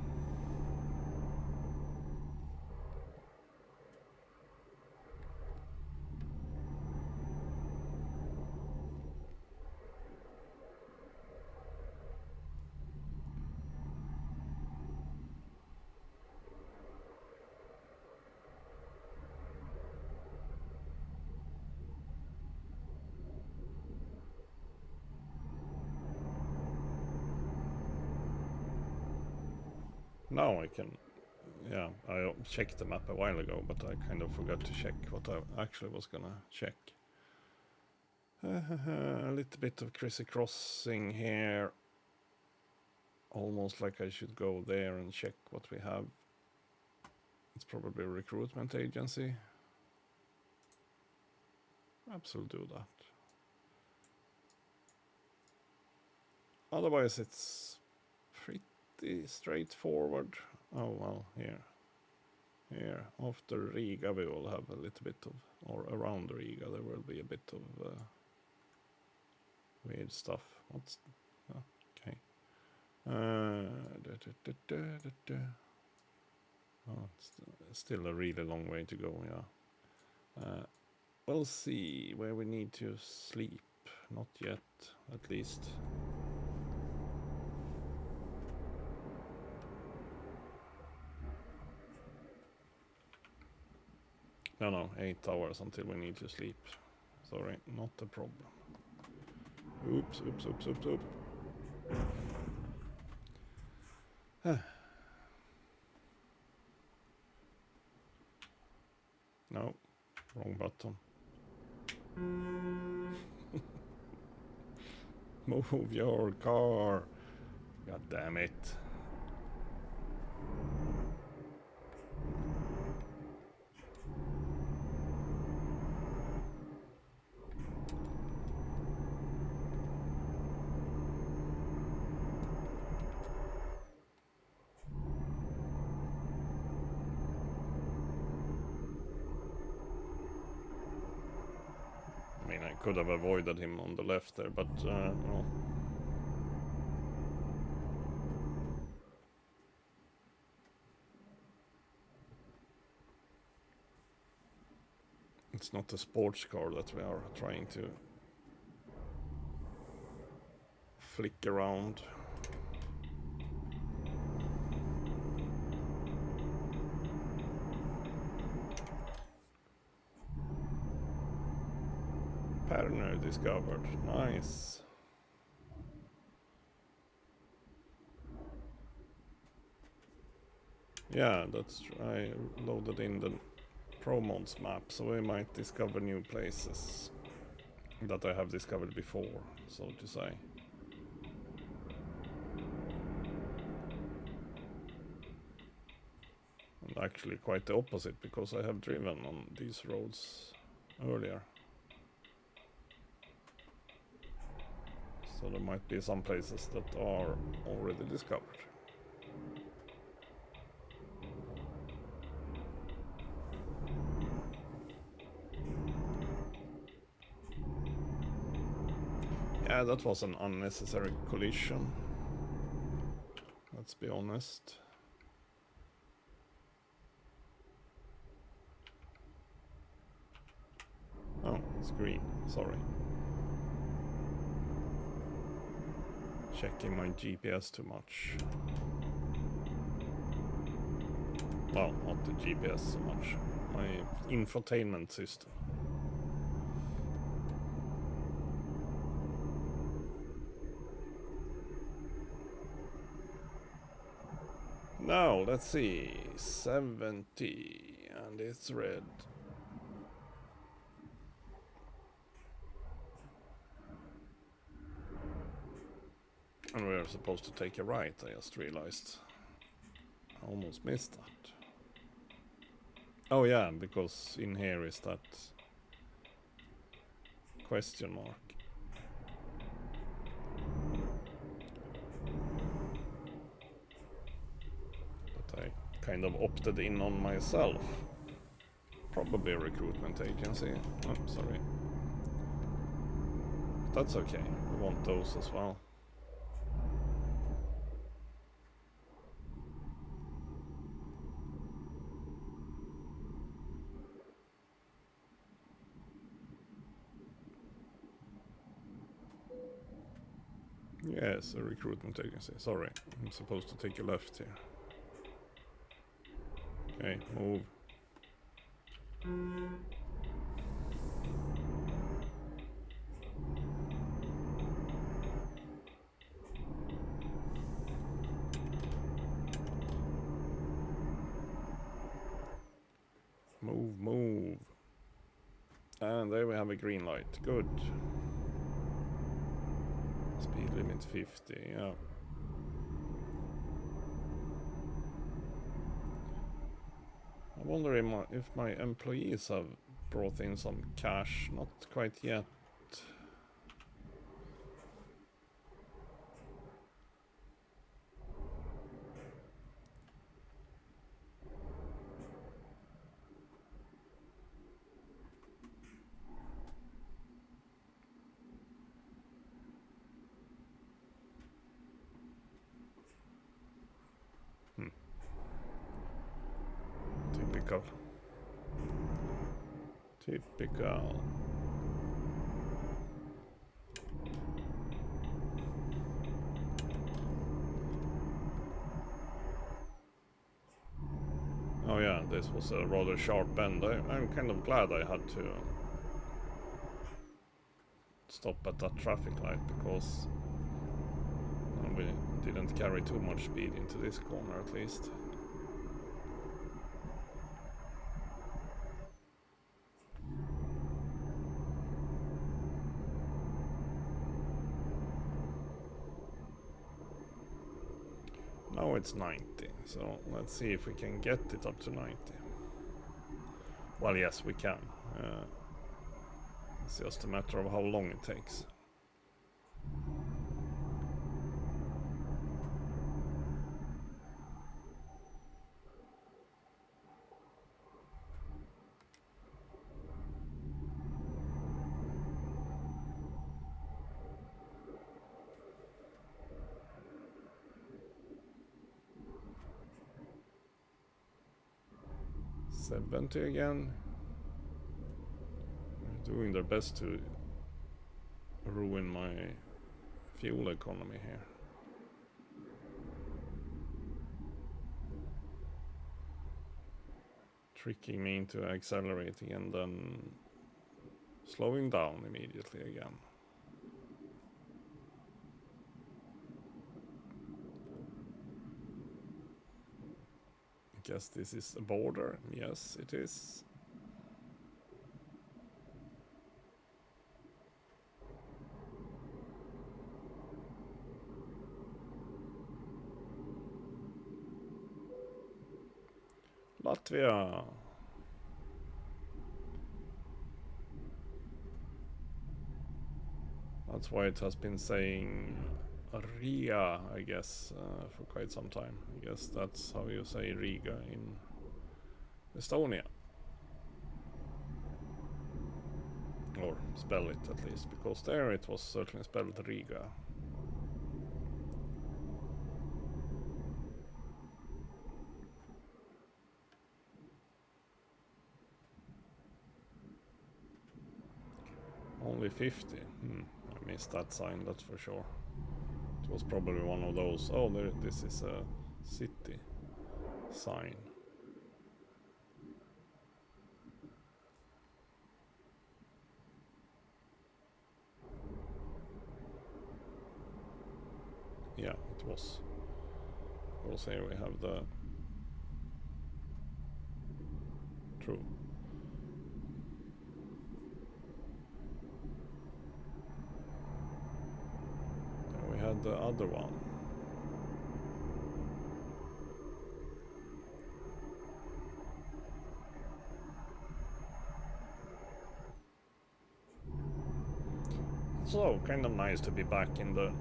Now I can, yeah, I checked the map a while ago, but I kind of forgot to check what I actually was gonna check. A little bit of crossing here. Almost like I should go there and check what we have. It's probably a recruitment agency. Perhaps we'll do that. Otherwise it's pretty straightforward. Oh well, here after Riga we will have a little bit of, or around Riga there will be a bit of weird stuff. What's okay? Oh, it's still a really long way to go. Yeah. We'll see where we need to sleep. Not yet, at least. No, 8 hours until we need to sleep. Sorry, not a problem. Oops. No, wrong button. Move your car. God damn it. I mean, I could have avoided him on the left there, but well. It's not a sports car that we are trying to flick around. Partner discovered. Nice. Yeah, that's true. I loaded in the Pro Mods map, so we might discover new places that I have discovered before, so to say. And actually quite the opposite, because I have driven on these roads earlier. So there might be some places that are already discovered. Yeah, that was an unnecessary collision. Let's be honest. Oh, it's green. Sorry. Checking my GPS too much. Well, not the GPS so much. My infotainment system. Now, let's see. 70, and it's red. And we're supposed to take a right, I just realized. I almost missed that. Oh yeah, because in here is that question mark. That I kind of opted in on myself. Probably a recruitment agency. Oh, sorry. That's okay. We want those as well. Yes, a recruitment agency. Sorry, I'm supposed to take a left here. Okay, move. Move, move. And there we have a green light. Good. Speed limit 50, yeah. I wonder if my employees have brought in some cash. Not quite yet. Typical. Typical. Oh yeah, this was a rather sharp bend. I'm kind of glad I had to stop at that traffic light, because we didn't carry too much speed into this corner at least. it's 90, so let's see if we can get it up to 90. Well, yes, we can. It's just a matter of how long it takes. $70 again. They're doing their best to ruin my fuel economy here. Tricking me into accelerating and then slowing down immediately again. I guess this is a border. Yes, it is. Latvia. That's why it has been saying Riga, I guess, for quite some time. I guess that's how you say Riga in Estonia. Or spell it at least, because there it was certainly spelled Riga. Only 50. I missed that sign, that's for sure. It was probably one of those. Oh, this is a city sign. Yeah, it was. Of course, here we have the... True. Then we had the other one. So, kind of nice to be back in the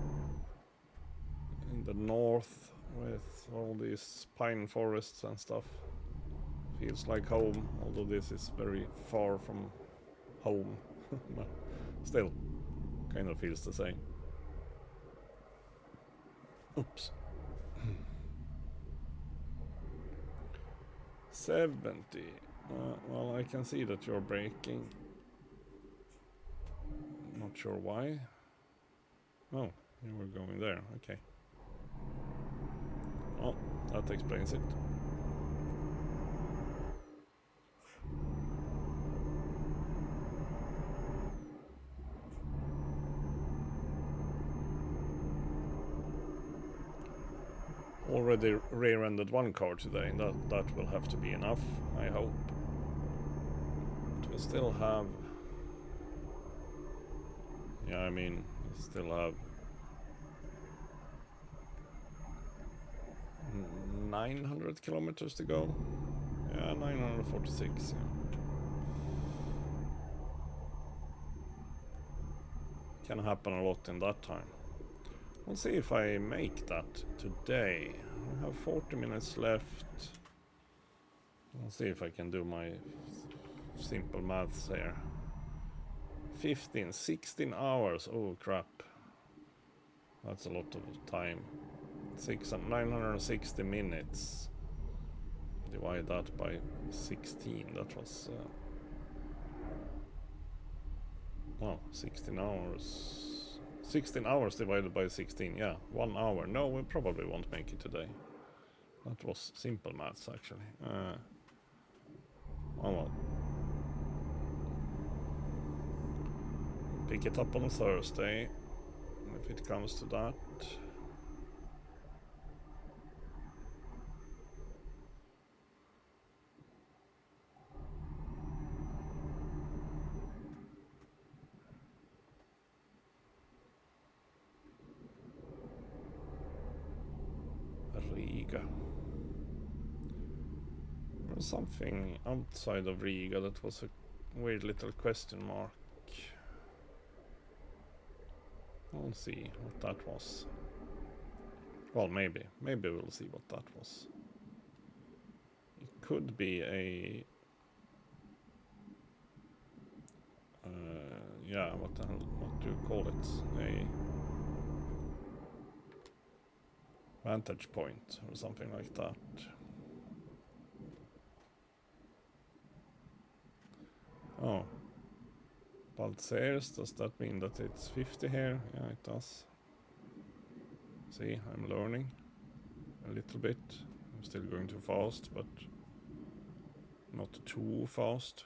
north with all these pine forests and stuff. Feels like home, although this is very far from home. But still, kind of feels the same. Oops. 70. Well, I can see that you're braking. Not sure why. Oh, you were going there, okay. Oh, that explains it. Already rear-ended one car today, that will have to be enough, I hope. But we still have... Yeah, I mean, we still have 900 kilometers to go. Yeah, 946. Yeah. Can happen a lot in that time. We'll see if I make that today. I have 40 minutes left. We'll see if I can do my simple maths here. 16 hours. Oh crap. That's a lot of time. 960 minutes. Divide that by 16. That was... 16 hours. 16 hours divided by 16, yeah, 1 hour. No, we probably won't make it today. That was simple maths, actually. Oh well. Pick it up on Thursday, if it comes to that. Riga. Riga. There was something outside of Riga that was a weird little question mark. We'll see what that was. Well, maybe we'll see what that was. It could be a... yeah, what the hell, what do you call it? A vantage point or something like that. Oh. Baltic, does that mean that it's 50 here? Yeah, it does. See, I'm learning a little bit. I'm still going too fast, but not too fast.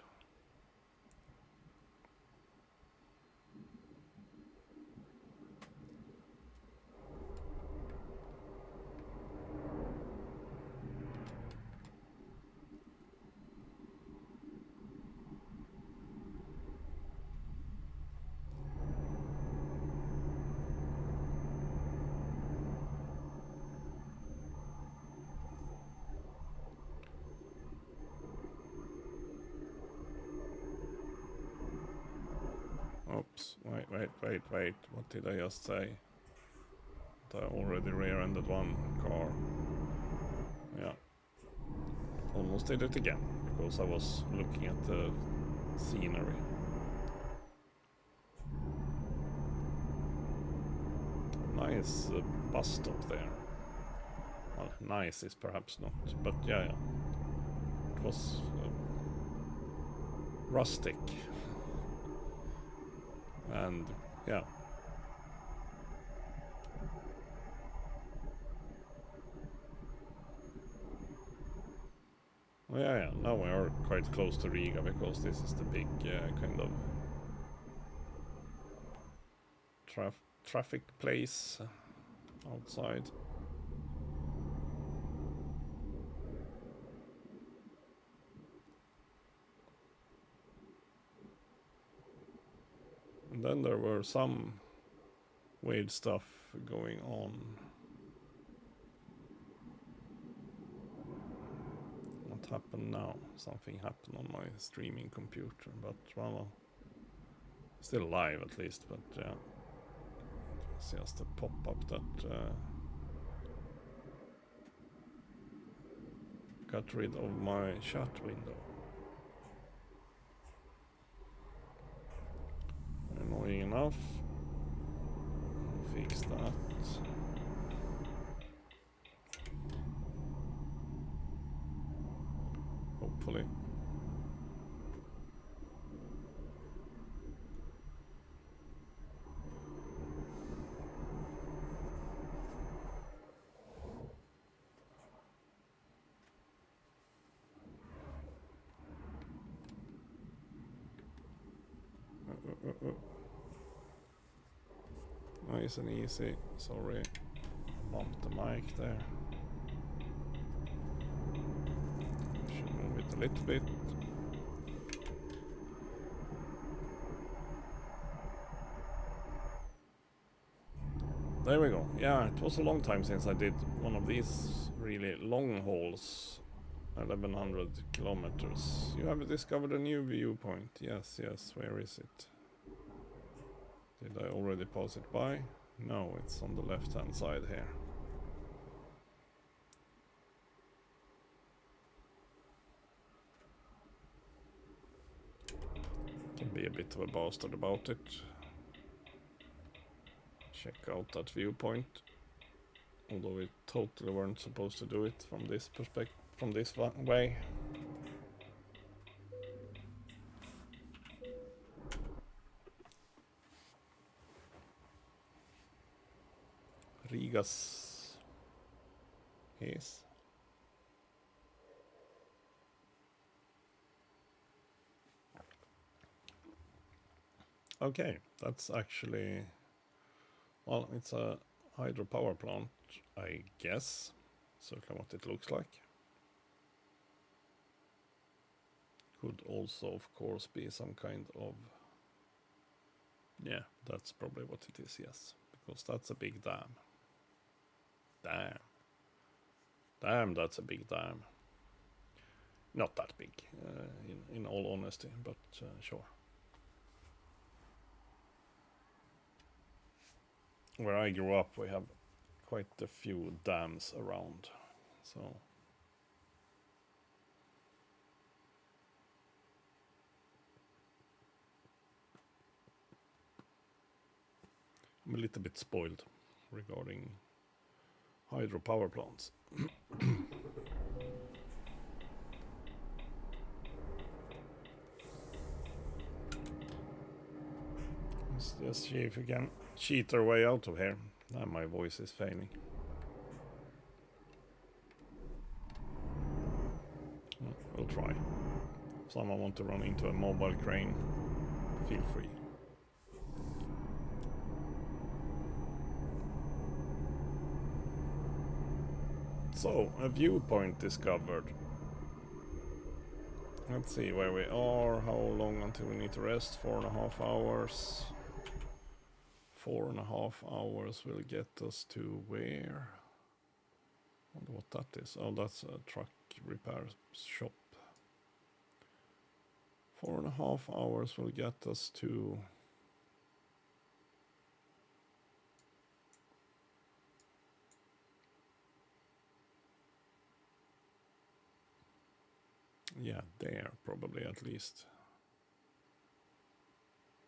Oops, wait, what did I just say? That I already rear-ended one car. Yeah. Almost did it again, because I was looking at the scenery. Nice bus stop there. Well, nice is perhaps not, but yeah. It was rustic. And yeah. Well, yeah, now we are quite close to Riga, because this is the big kind of traffic place outside. And then there were some weird stuff going on. What happened now? Something happened on my streaming computer, but well, still live at least, but yeah. It's just a pop-up that got rid of my chat window. Annoying enough. Fix that. Hopefully. Nice and easy. Sorry, bumped the mic there. Should move it a little bit. There we go. Yeah, it was a long time since I did one of these really long hauls. 1100 kilometers. You have discovered a new viewpoint. Yes, where is it? Did I already pass it by? No, it's on the left hand side here. Can be a bit of a bastard about it. Check out that viewpoint. Although we totally weren't supposed to do it from this perspective, from this way. Rigas is. Okay, that's actually, well, it's a hydropower plant, I guess. Certainly what it looks like. Could also, of course, be some kind of, yeah, that's probably what it is, yes. Because that's a big dam. Damn. Damn, that's a big dam. Not that big, in all honesty, but sure. Where I grew up, we have quite a few dams around, so. I'm a little bit spoiled regarding hydropower plants. Let's just see if we can cheat our way out of here. Now my voice is failing. We'll try. If someone wants to run into a mobile crane, feel free. So, a viewpoint discovered. Let's see where we are, how long until we need to rest. 4.5 hours. 4.5 hours will get us to where? I wonder what that is. Oh, that's a truck repair shop. 4.5 hours will get us to... Yeah, there, probably at least.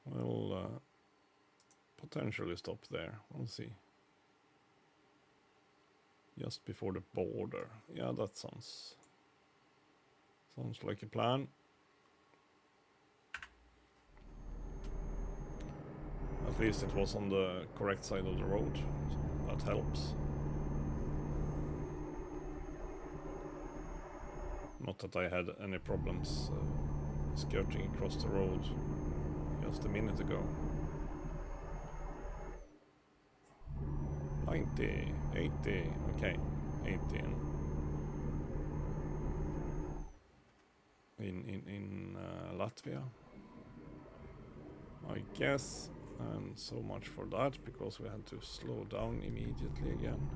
We'll potentially stop there. We'll see. Just before the border. Yeah, that sounds like a plan. At least it was on the correct side of the road, so that helps. Not that I had any problems skirting across the road just a minute ago. 90, 80, okay, 18. In Latvia, I guess, and so much for that, because we had to slow down immediately again.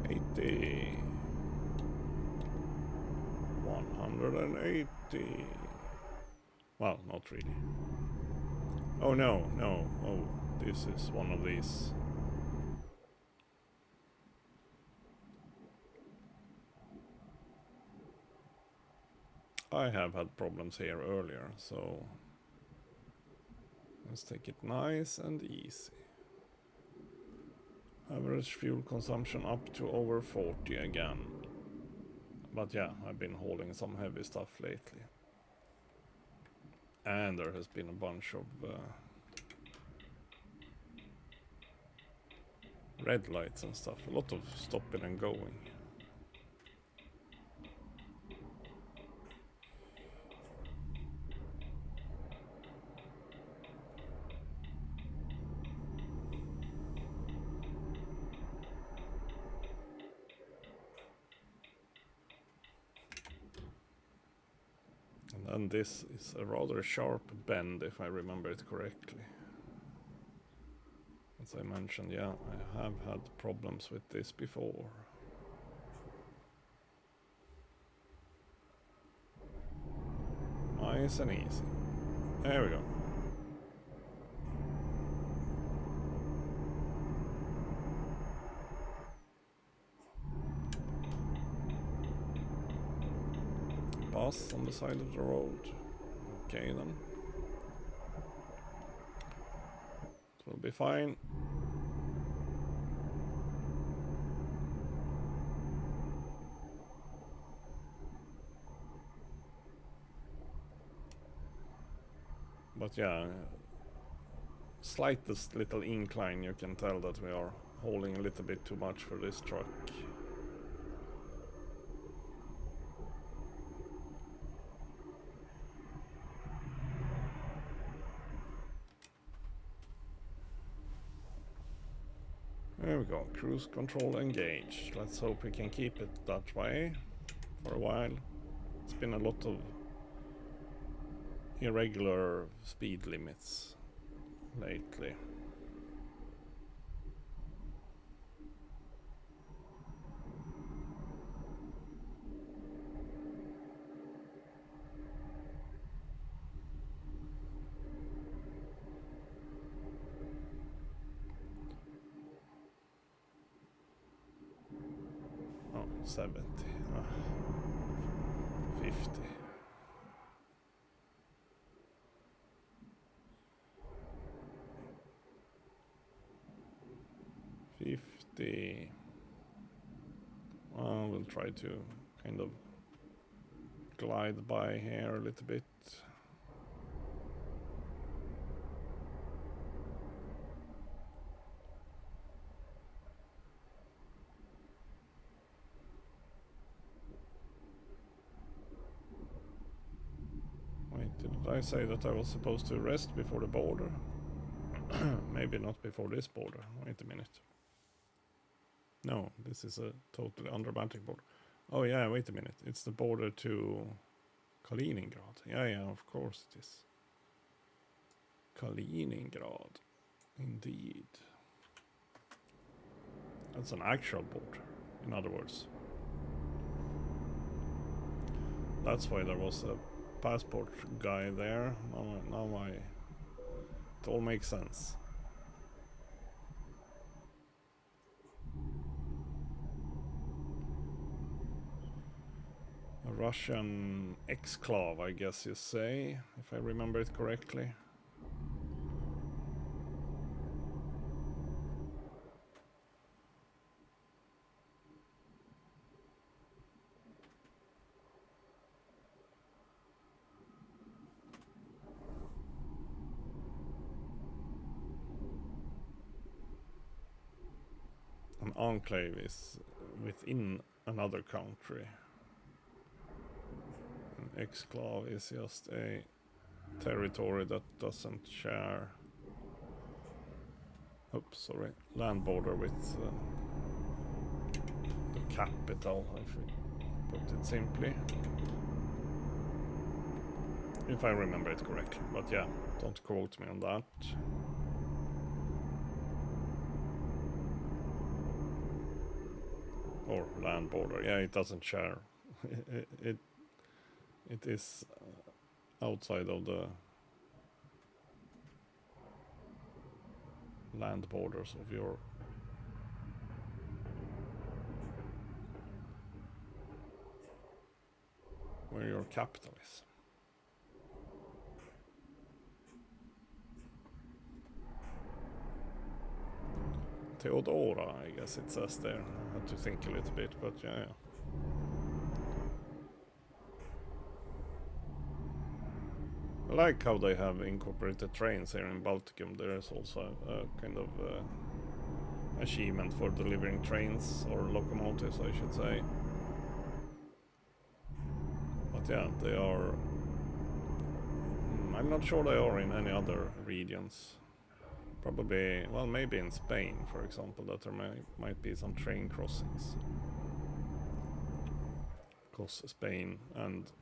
$80, 180. Well, not really. Oh no, no, oh, this is one of these. I have had problems here earlier, so let's take it nice and easy. Average fuel consumption up to over 40 again. But yeah, I've been hauling some heavy stuff lately. And there has been a bunch of red lights and stuff. A lot of stopping and going. And this is a rather sharp bend, if I remember it correctly. As I mentioned, yeah, I have had problems with this before. Nice and easy. There we go. Bus on the side of the road. Okay then. It will be fine. But yeah, slightest little incline, you can tell that we are hauling a little bit too much for this truck. There we we go. Cruise control engaged. Let's hope we can keep it that way for a while. It's been a lot of irregular speed limits lately. Oh, 70. 50. 50. Well, we'll try to kind of glide by here a little bit. Wait, did I say that I was supposed to rest before the border? Maybe not before this border. Wait a minute. No, this is a totally under Baltic border. Oh yeah, wait a minute. It's the border to Kaliningrad. Yeah, of course it is. Kaliningrad. Indeed. That's an actual border, in other words. That's why there was a passport guy there. It all makes sense. A Russian exclave, I guess you say, if I remember it correctly. An enclave is within another country. An exclave is just a territory that doesn't share land border with the capital, if we put it simply. If I remember it correctly, but yeah, don't quote me on that. Or land border, yeah, it doesn't share. It is outside of the land borders of your where your capital is. Theodora, I guess it says there. I had to think a little bit, but yeah. I like how they have incorporated trains here in Balticum. There is also a kind of achievement for delivering trains, or locomotives I should say. But yeah, they are... I'm not sure they are in any other regions. Probably, well, maybe in Spain, for example, that there might be some train crossings. Because Spain and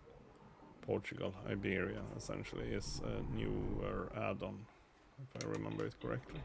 Portugal, Iberia, essentially is a newer add-on, if I remember it correctly.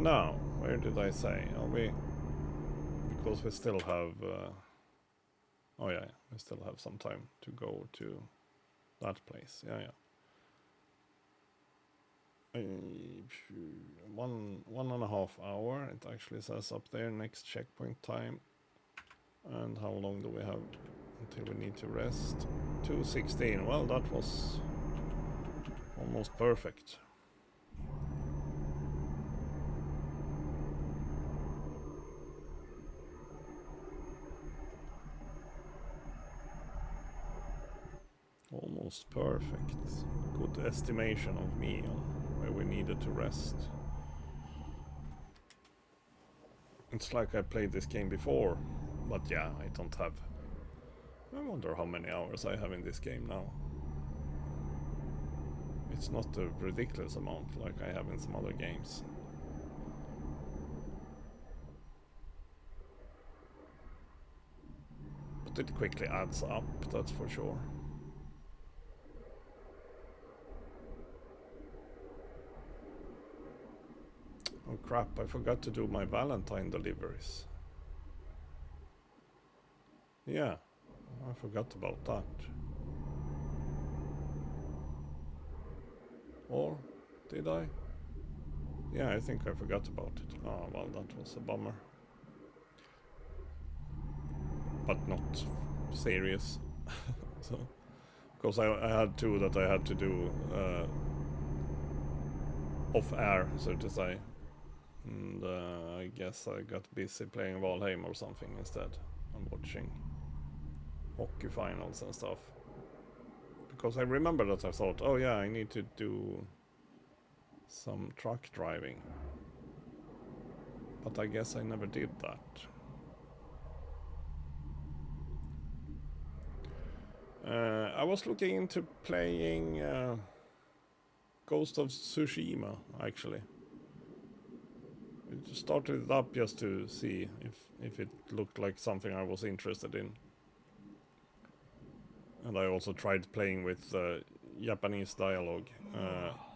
Now, where did I say? Are we... Because we still have... oh yeah, we still have some time to go to that place. Yeah. 1.5 hours, it actually says up there, next checkpoint time. And how long do we have until we need to rest? 2:16, well, that was almost perfect. Almost perfect. Good estimation of me on where we needed to rest. It's like I played this game before, but yeah, I don't have... I wonder how many hours I have in this game now. It's not a ridiculous amount like I have in some other games. But it quickly adds up, that's for sure. Oh crap, I forgot to do my Valentine deliveries. Yeah, I forgot about that. Or did I? Yeah, I think I forgot about it. Oh, well, that was a bummer. But not serious. So, because I had two that I had to do off air, so to say. And I guess I got busy playing Valheim or something instead. I'm watching hockey finals and stuff. Because I remember that I thought, oh yeah, I need to do some truck driving. But I guess I never did that. I was looking into playing Ghost of Tsushima, actually. I started it up just to see if it looked like something I was interested in. And I also tried playing with Japanese dialogue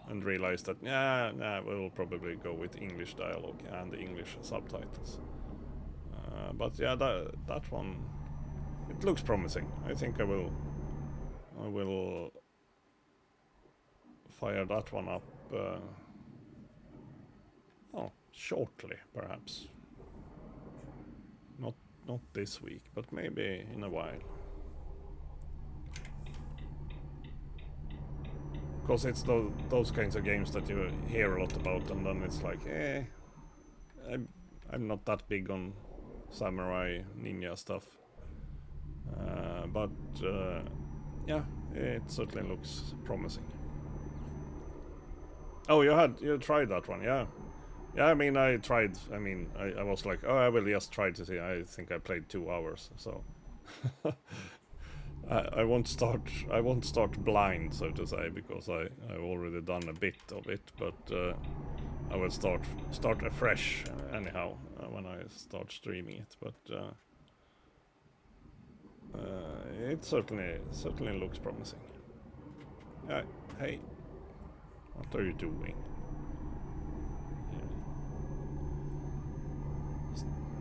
and realized that we'll probably go with English dialogue and English subtitles. But yeah, that one, it looks promising. I think I will fire that one up shortly, perhaps. Not this week, but maybe in a while. Because it's those kinds of games that you hear a lot about, and then it's like, I'm not that big on samurai ninja stuff. But yeah, it certainly looks promising. Oh, you tried that one, yeah. Yeah, I mean, I tried. I mean, I was like, oh, I will just try to see. I think I played 2 hours, so I won't start blind, so to say, because I've already done a bit of it. But I will start afresh anyhow when I start streaming it. But it certainly looks promising. Hey, what are you doing?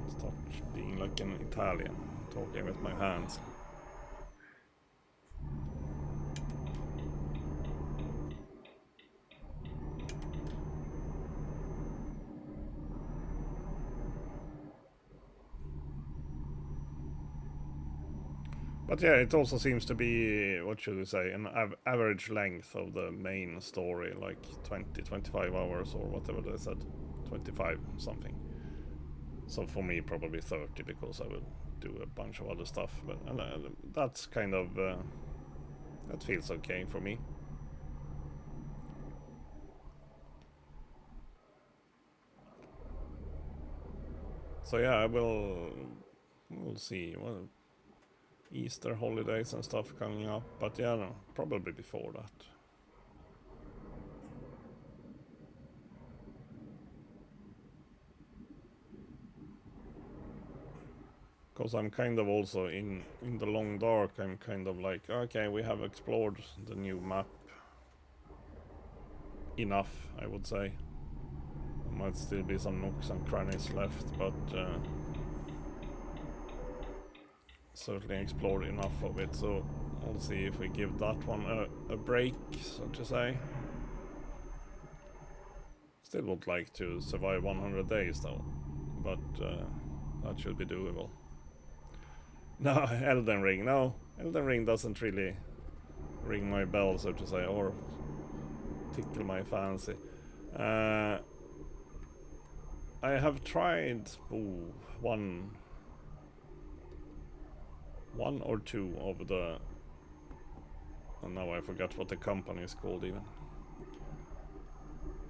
Start being like an Italian, talking with my hands. But yeah, it also seems to be, what should we say, an average length of the main story, like 20-25 hours or whatever they said, 25 something. So for me, probably 30, because I will do a bunch of other stuff. But that's kind of that feels okay for me. So yeah, we'll see. Well, Easter holidays and stuff coming up, but yeah, no, probably before that. Because I'm kind of also in the long dark, I'm kind of like, okay, we have explored the new map enough, I would say. There might still be some nooks and crannies left, but certainly explored enough of it, so we'll see if we give that one a break, so to say. Still would like to survive 100 days though, but that should be doable. No, Elden Ring. No, Elden Ring doesn't really ring my bell, so to say, or tickle my fancy. I have tried one or two of the And now I forgot what the company is called even.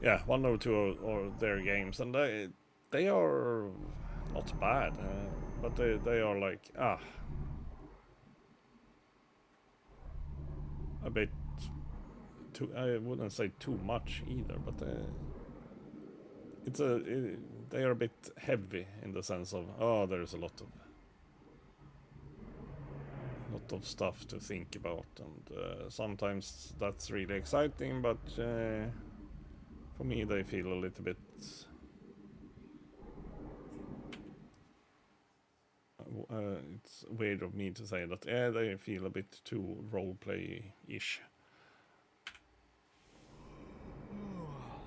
Yeah, 102 or their games, and they are not bad, but they are like a bit too. I wouldn't say too much either, but they are a bit heavy in the sense of there's a lot of stuff to think about, and sometimes that's really exciting, but for me they feel a little bit it's weird of me to say that they feel a bit too roleplay-ish,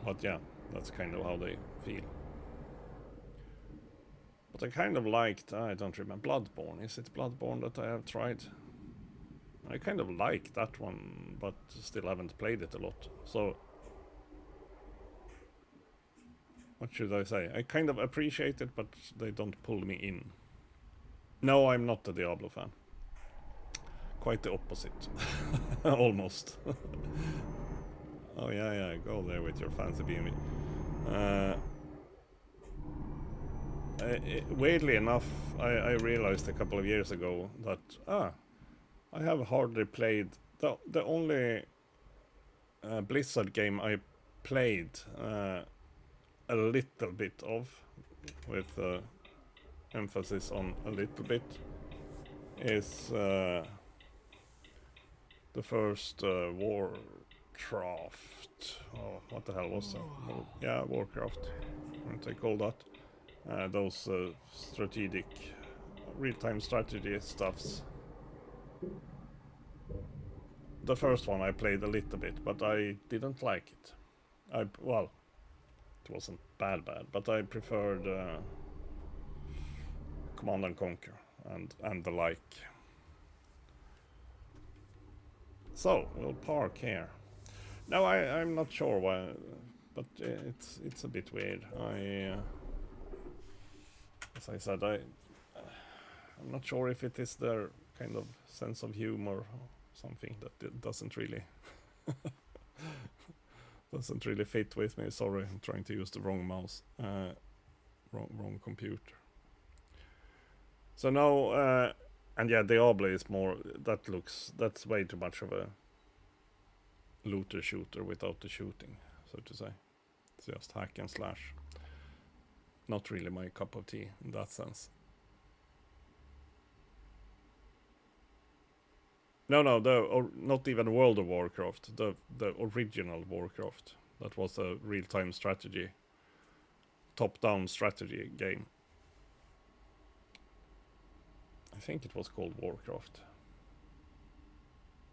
but yeah, that's kind of how they feel. But I kind of liked, I don't remember, Bloodborne. Is it Bloodborne that I have tried? I kind of like that one, but still haven't played it a lot. So, what should I say? I kind of appreciate it, but they don't pull me in. No, I'm not a Diablo fan. Quite the opposite. Almost. Oh yeah, go there with your fancy B&B. Weirdly enough, I realized a couple of years ago that I have hardly played the only Blizzard game I played a little bit of, with emphasis on a little bit, is the first Warcraft. Oh, what the hell was that? Yeah, Warcraft. What they call that? Those strategic, real-time strategy stuffs. The first one I played a little bit, but I didn't like it. Well, it wasn't bad, but I preferred Command and Conquer and the like. So we'll park here. No, I'm not sure why, but it's a bit weird. As I said, I'm not sure if it is their kind of sense of humor or something that it doesn't really fit with me. Sorry, I'm trying to use the wrong mouse, wrong computer. So now, and yeah, Diablo is more. That's way too much of a looter shooter without the shooting, so to say. It's just hack and slash. Not really my cup of tea in that sense. No, not even World of Warcraft. The original Warcraft. That was a real-time strategy, top-down strategy game. I think it was called Warcraft,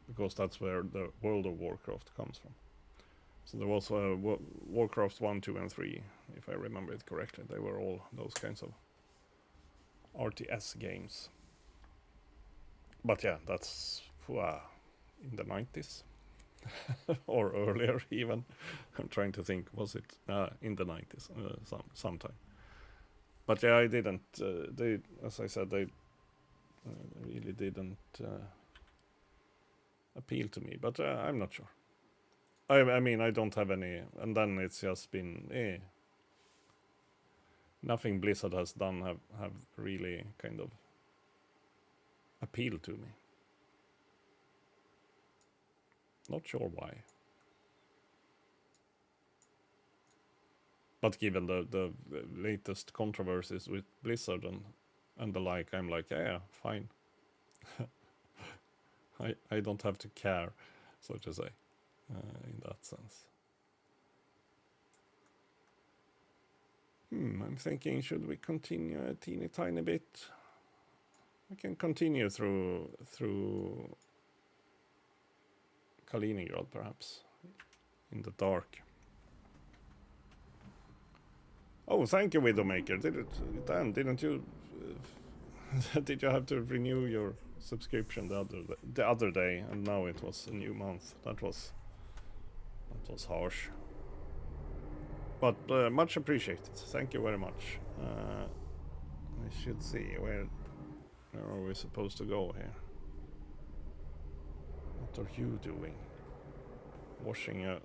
because that's where the World of Warcraft comes from. So there was Warcraft 1, 2, and 3, if I remember it correctly. They were all those kinds of RTS games. But yeah, that's in the 90s. Or earlier even. I'm trying to think, was it in the 90s sometime. But yeah, I didn't, as I said, they really didn't appeal to me, but I'm not sure. I mean, I don't have any, and then it's just been nothing Blizzard has done have really kind of appealed to me. Not sure why. But given the latest controversies with Blizzard and the like, I'm like, yeah, fine. I don't have to care, so to say, in that sense. I'm thinking, should we continue a teeny tiny bit? We can continue through Kaliningrad, perhaps, in the dark. Oh, thank you, Widowmaker. Didn't you? Did you have to renew your subscription the other day, and now it was a new month? That was harsh. But much appreciated. Thank you very much. I should see where are we supposed to go here. What are you doing? Washing a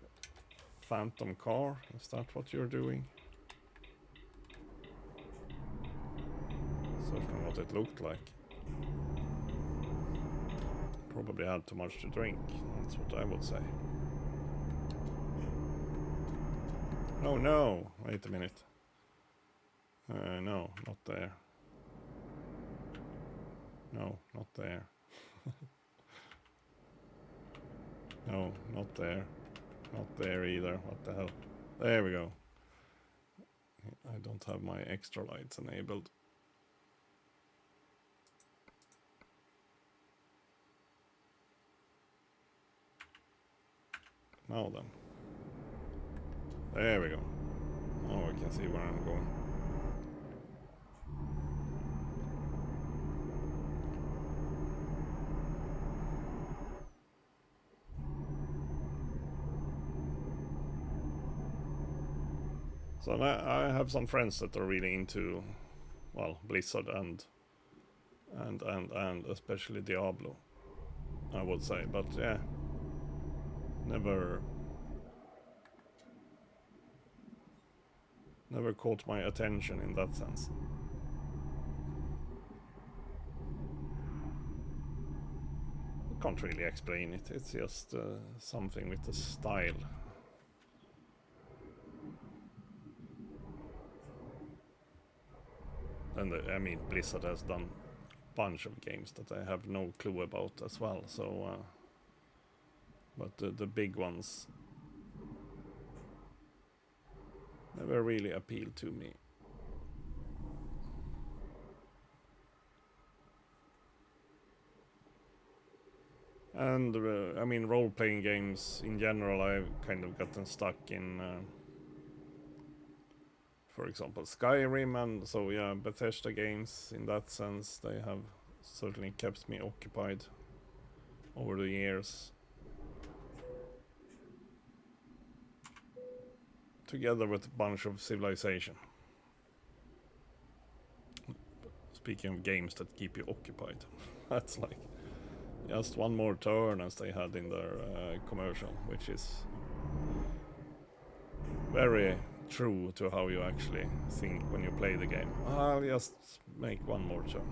phantom car? Is that what you're doing? Certainly what it looked like. Probably had too much to drink, that's what I would say. Oh no, wait a minute. No, not there. No, not there. No, not there. Not there either, what the hell. There we go. I don't have my extra lights enabled. Now then. There we go. Now I can see where I'm going. So I have some friends that are really into, well, Blizzard and especially Diablo, I would say. But yeah, never caught my attention in that sense. Can't really explain it. It's just something with the style. And I mean, Blizzard has done a bunch of games that I have no clue about as well. So, but the big ones never really appealed to me. And I mean, role-playing games in general, I've kind of gotten stuck in. For example, Skyrim, and so yeah, Bethesda games in that sense, they have certainly kept me occupied over the years. Together with a bunch of Civilization. Speaking of games that keep you occupied, that's like just one more turn as they had in their commercial, which is very true to how you actually think when you play the game. I'll just make one more turn.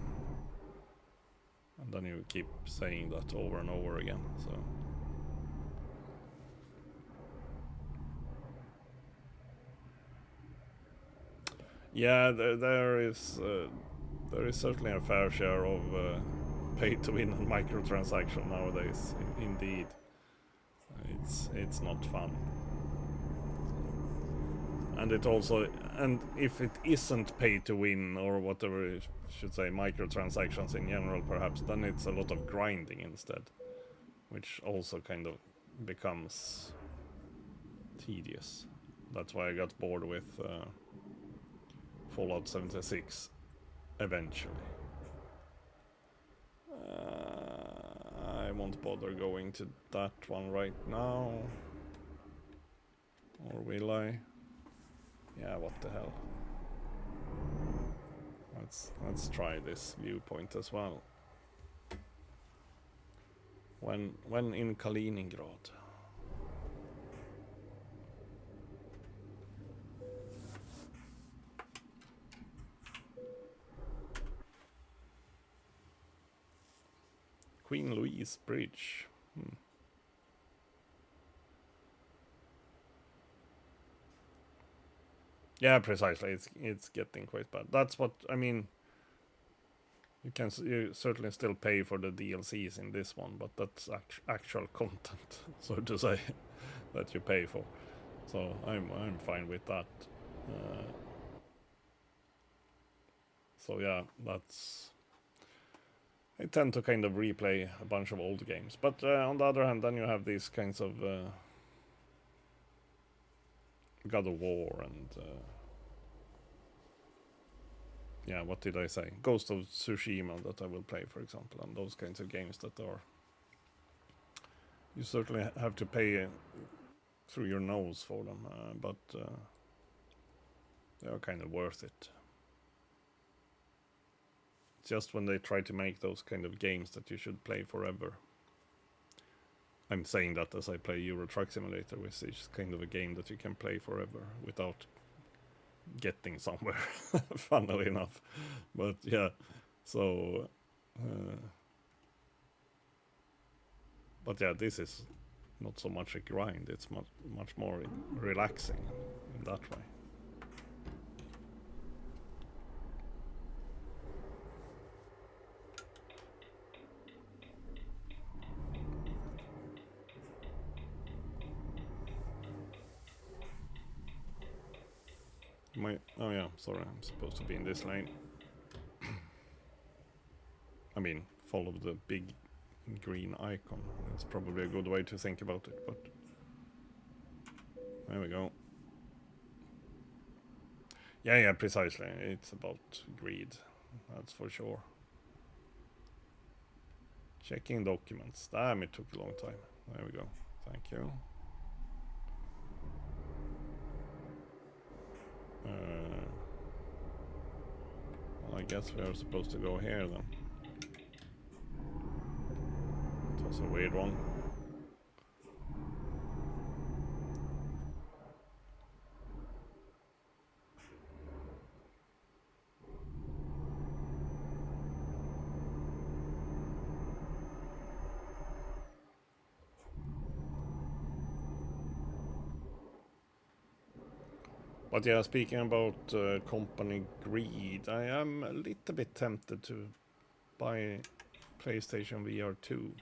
And then you keep saying that over and over again. So yeah, there is certainly a fair share of pay to win and microtransaction nowadays. Indeed, it's not fun. And it also, and if it isn't pay to win or whatever you should say, microtransactions in general perhaps, then it's a lot of grinding instead, which also kind of becomes tedious. That's why I got bored with Fallout 76 eventually. I won't bother going to that one right now. Or will I? Yeah, what the hell. Let's try this viewpoint as well. When in Kaliningrad. Queen Louise Bridge. Yeah, precisely. It's getting quite bad. That's what I mean. You certainly still pay for the DLCs in this one, but that's actual content, so to say, that you pay for. So I'm fine with that. So yeah, that's. I tend to kind of replay a bunch of old games, but on the other hand, then you have these kinds of God of War and yeah, what did I say? Ghost of Tsushima that I will play, for example, and those kinds of games that are. You certainly have to pay through your nose for them, but they are kind of worth it. Just when they try to make those kind of games that you should play forever, I'm saying that as I play Euro Truck Simulator, which is kind of a game that you can play forever without getting somewhere, funnily enough. But yeah, so but yeah, this is not so much a grind, it's much more relaxing in that way. Oh yeah, sorry, I'm supposed to be in this lane. I mean, follow the big green icon. It's probably a good way to think about it, but there we go. Yeah, precisely. It's about greed, that's for sure. Checking documents. Damn, it took a long time. There we go. Thank you. Well, I guess we are supposed to go here then. It was a weird one. But yeah, speaking about company greed, I am a little bit tempted to buy PlayStation VR 2.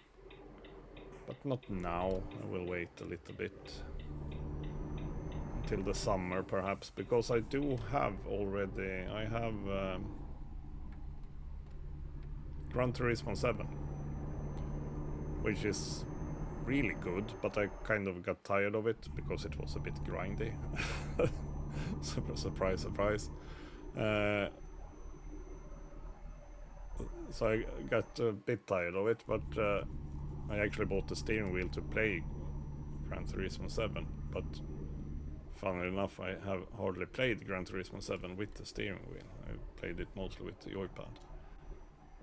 But not now, I will wait a little bit. Until the summer perhaps, because I do have already, I have Gran Turismo 7. Which is really good, but I kind of got tired of it because it was a bit grindy. Surprise, surprise. So I got a bit tired of it, but I actually bought the steering wheel to play Gran Turismo 7. But funnily enough, I have hardly played Gran Turismo 7 with the steering wheel. I played it mostly with the joypad.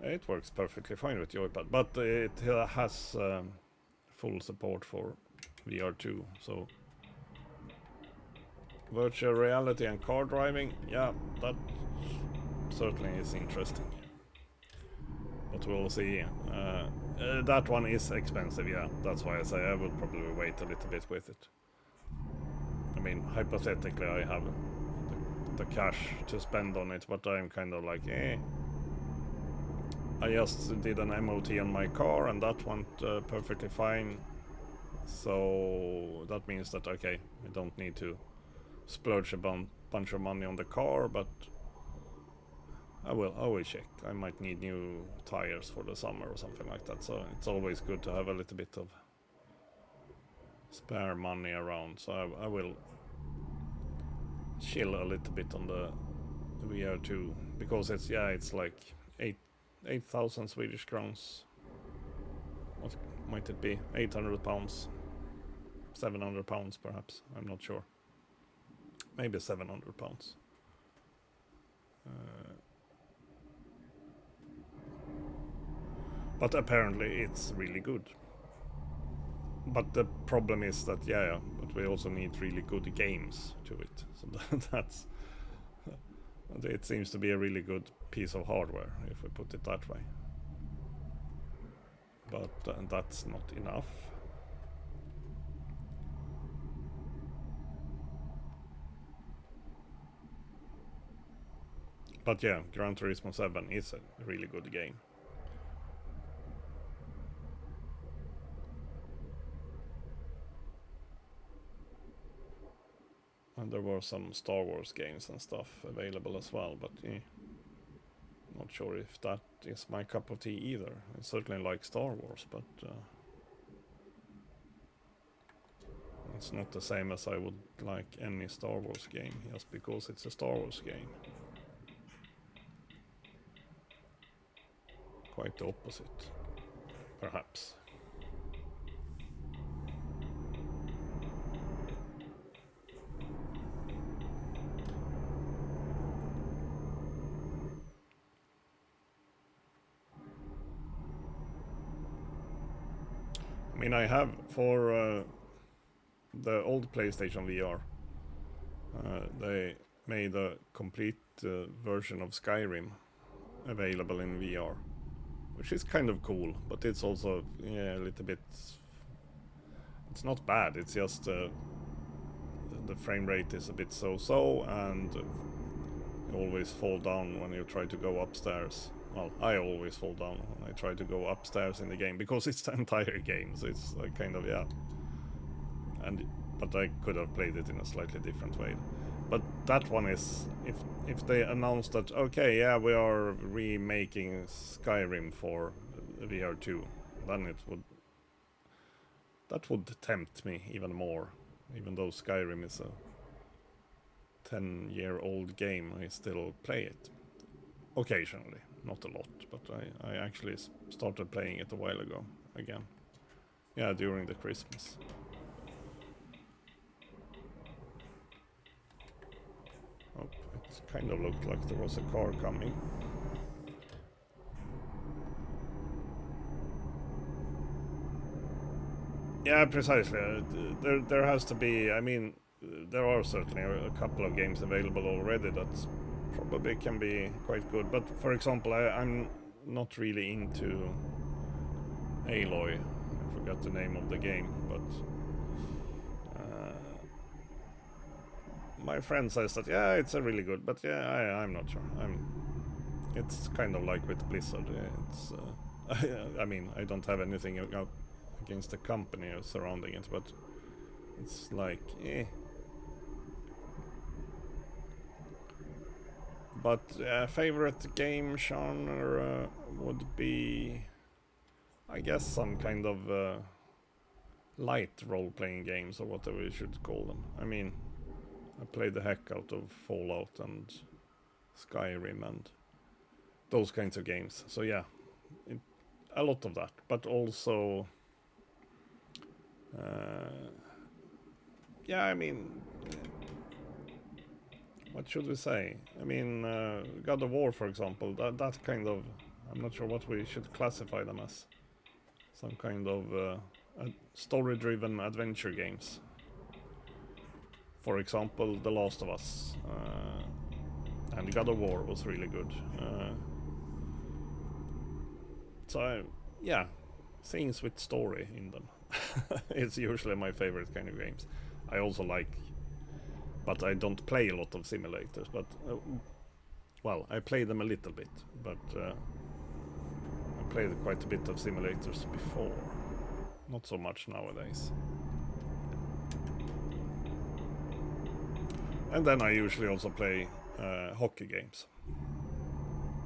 It works perfectly fine with joypad, but it has full support for VR2, so virtual reality and car driving, yeah, that certainly is interesting. But we'll see. That one is expensive, yeah, that's why I say I will probably wait a little bit with it. I mean, hypothetically I have the cash to spend on it, but I'm kind of like, I just did an MOT on my car and that went perfectly fine. So that means that, okay, I don't need to splurge a bunch of money on the car, but I will check. I might need new tires for the summer or something like that. So it's always good to have a little bit of spare money around. So I will chill a little bit on the VR2 because it's like 8,000 Swedish crowns. What might it be? 800 pounds, 700 pounds perhaps. I'm not sure. Maybe 700 pounds. But apparently it's really good. But the problem is that, but we also need really good games to it. So that's... It seems to be a really good piece of hardware, if we put it that way. But that's not enough. But yeah, Gran Turismo 7 is a really good game. And there were some Star Wars games and stuff available as well, but not sure if that is my cup of tea either. I certainly like Star Wars, but it's not the same as I would like any Star Wars game, just because it's a Star Wars game. Quite the opposite, perhaps. I mean, I have for the old PlayStation VR. They made a complete version of Skyrim available in VR, which is kind of cool, but it's also a little bit. It's not bad. It's just the frame rate is a bit so, and you always fall down when you try to go upstairs. Well, I always fall down when I try to go upstairs in the game because it's the entire game, so it's like kind of but I could have played it in a slightly different way. But that one is, if they announced that, okay, yeah, we are remaking Skyrim for VR2, then that would tempt me even more. Even though Skyrim is a 10-year-old game, I still play it occasionally, not a lot, but I actually started playing it a while ago again. Yeah, during the Christmas. Oh, it kind of looked like there was a car coming. Yeah, precisely. There has to be. I mean, there are certainly a couple of games available already that probably can be quite good. But for example, I'm not really into Aloy. I forgot the name of the game, but my friend says that it's a really good. But I'm not sure. It's kind of like with Blizzard. It's. I mean, I don't have anything against the company surrounding it, but it's like But favorite game genre would be, I guess, some kind of light role-playing games or whatever you should call them. I mean, I played the heck out of Fallout and Skyrim and those kinds of games. So yeah, a lot of that, but also I mean, what should we say? I mean, God of War, for example, that kind of, I'm not sure what we should classify them as. Some kind of story-driven adventure games. For example, The Last of Us and God of War was really good. So, yeah, things with story in them. It's usually my favorite kind of games. I also like, but I don't play a lot of simulators. But well, I play them a little bit, but I played quite a bit of simulators before. Not so much nowadays. And then I usually also play hockey games.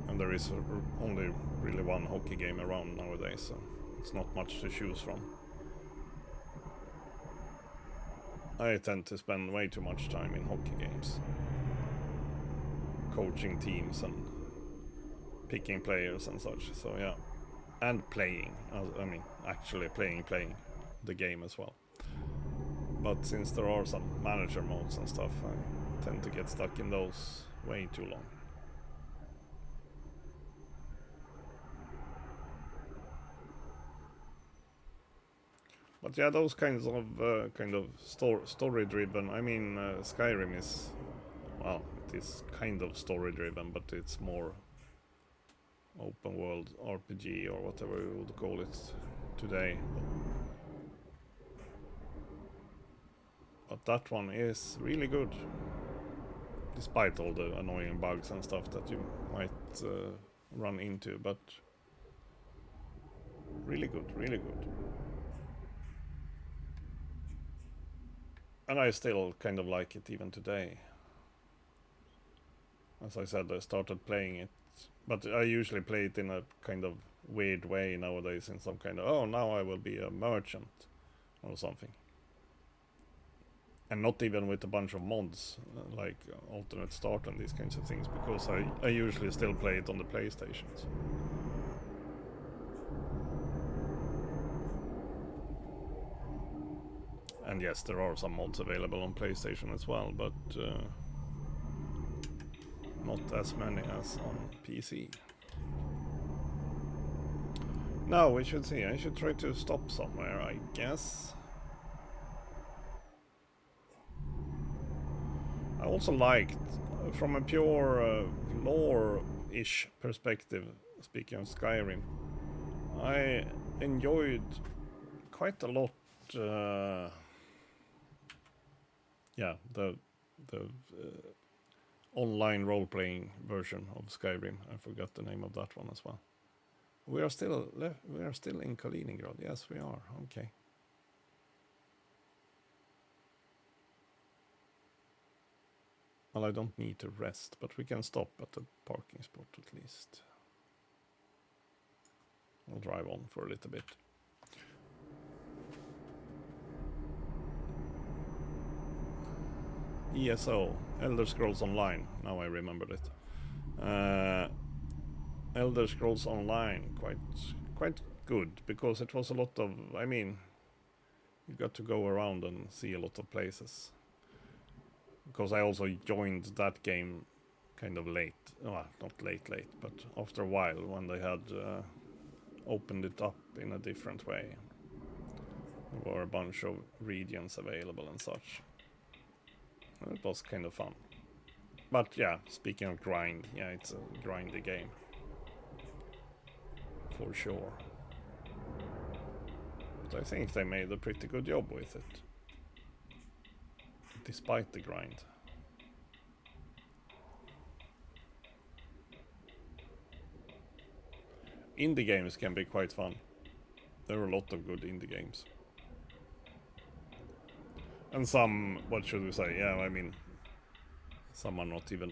And there is only really one hockey game around nowadays, so it's not much to choose from. I tend to spend way too much time in hockey games. Coaching teams and picking players and such, so yeah. And playing, I mean, actually playing the game as well. But since there are some manager modes and stuff, I tend to get stuck in those way too long. But yeah, those kinds of story-driven. I mean, Skyrim is, well, it is kind of story-driven, but it's more open-world RPG or whatever you would call it today. But that one is really good, despite all the annoying bugs and stuff that you might run into. But really good, really good. And I still kind of like it even today. As I said, I started playing it, but I usually play it in a kind of weird way nowadays, in some kind of, oh, now I will be a merchant or something. And not even with a bunch of mods, like alternate start and these kinds of things, because I usually still play it on the PlayStations. And yes, there are some mods available on PlayStation as well, but not as many as on PC. No, we should see. I should try to stop somewhere, I guess. I also liked, from a pure lore-ish perspective, speaking of Skyrim, I enjoyed quite a lot. Yeah, the online role-playing version of Skyrim. I forgot the name of that one as well. We are still in Kaliningrad. Yes, we are. Okay. Well, I don't need to rest, but we can stop at the parking spot at least. I'll drive on for a little bit. ESO, Elder Scrolls Online. Now I remembered it. Elder Scrolls Online, quite good, because it was a lot of, I mean, you got to go around and see a lot of places. Because I also joined that game kind of late. Well, not late, but after a while when they had opened it up in a different way. There were a bunch of regions available and such. And it was kind of fun. But yeah, speaking of grind, yeah, it's a grindy game. For sure. But I think they made a pretty good job with it. Despite the grind. Indie games can be quite fun. There are a lot of good indie games. And some, what should we say? Yeah, I mean, some are not even,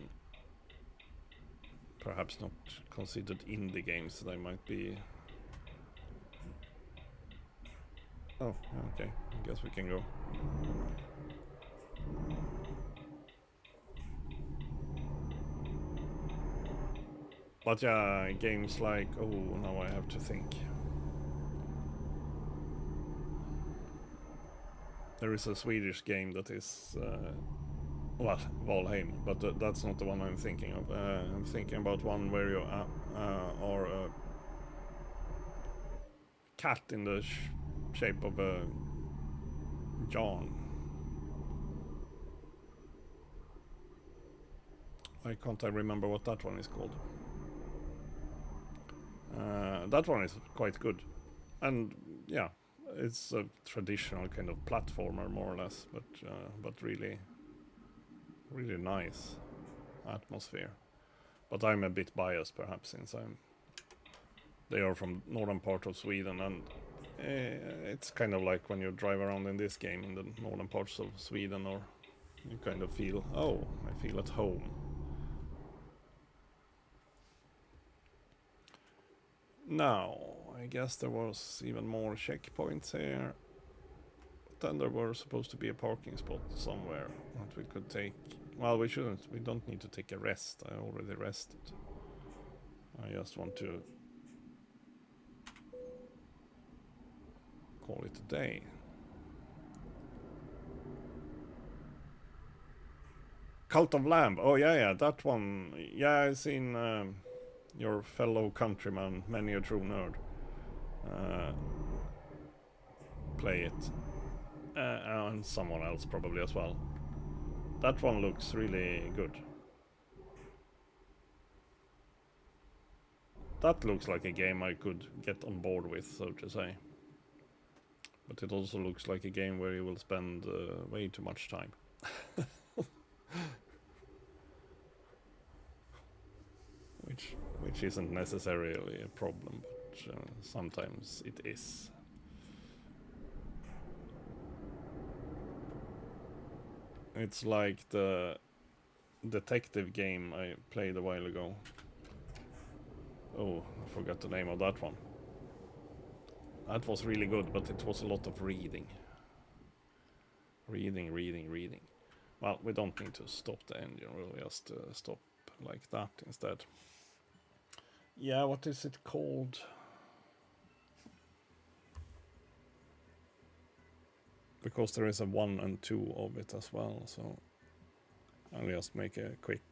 perhaps not considered indie games. They might be... Oh, okay. I guess we can go. But yeah, games like... Oh, now I have to think. There is a Swedish game that is... well, Valheim, but that's not the one I'm thinking of. I'm thinking about one where you are a cat in the shape of a John. Why can't I remember what that one is called? That one is quite good. And yeah, it's a traditional kind of platformer more or less, but really nice atmosphere. But I'm a bit biased perhaps, since they are from northern part of Sweden, and it's kind of like when you drive around in this game in the northern parts of Sweden, or you kind of feel, oh, I feel at home. Now, I guess there was even more checkpoints here. Then there were supposed to be a parking spot somewhere that we could take. Well, we shouldn't. We don't need to take a rest. I already rested. I just want to call it a day. Cult of Lamb. Oh, yeah, that one. Yeah, I've seen your fellow countryman, Many a True Nerd, play it. And someone else probably as well. That one looks really good. That looks like a game I could get on board with, so to say. But it also looks like a game where you will spend way too much time. Which isn't necessarily a problem, but sometimes it is. It's like the detective game I played a while ago. Oh, I forgot the name of that one. That was really good, but it was a lot of reading. Reading. Well, we don't need to stop the engine, we'll just stop like that instead. Yeah, what is it called? Because there is a 1 and 2 of it as well, so I'll just make a quick,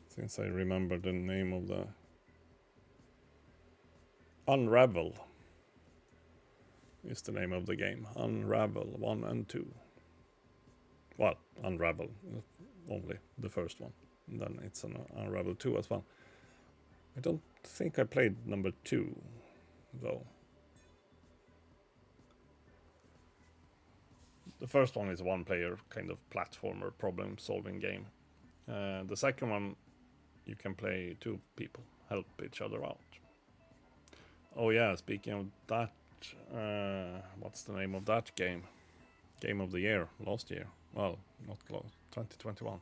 since I remember the name of the Unravel is the name of the game. Unravel 1 and 2. Well, Unravel, only the first one. And then it's an Unravel 2 as well. I don't think I played number 2, though. The first one is a one-player kind of platformer problem-solving game. The second one, you can play 2 people, help each other out. Oh yeah, speaking of that, what's the name of that game? Game of the year, last year. Well, not close, 2021.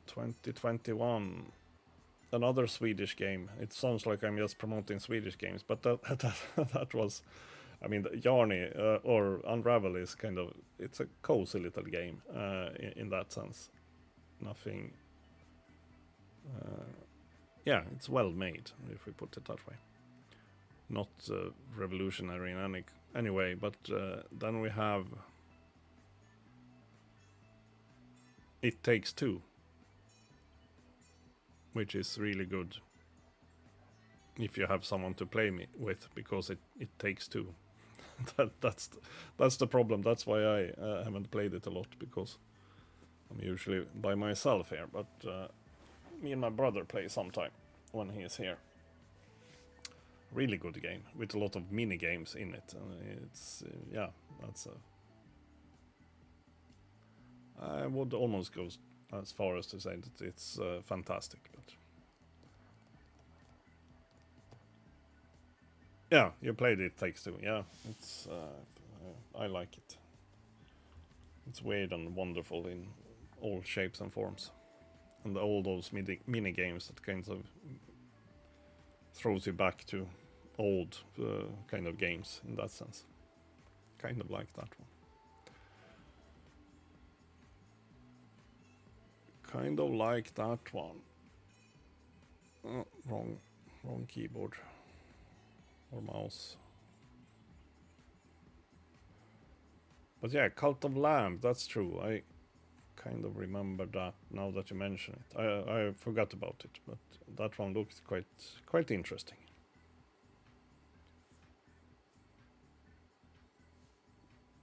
2021, another Swedish game. It sounds like I'm just promoting Swedish games, but that was, I mean, Yarny or Unravel is kind of, it's a cozy little game in that sense. Nothing, yeah, it's well made, if we put it that way. Not revolutionary in any way, but then we have It Takes Two, which is really good if you have someone to play with, because it takes two. That's the problem. That's why I haven't played it a lot, because I'm usually by myself here. But me and my brother play sometime when he is here. Really good game with a lot of mini games in it, and it's yeah, that's I would almost go as far as to say that it's fantastic. But yeah, you played It Takes Two. Yeah, it's I like it. It's weird and wonderful in all shapes and forms, and all those mini games that kind of throws you back to old kind of games in that sense. Kind of like that one. Kind of like that one. Oh, wrong keyboard or mouse. But yeah, Cult of Lamb, that's true. I kind of remember that now that you mention it. I forgot about it, but that one looked quite interesting.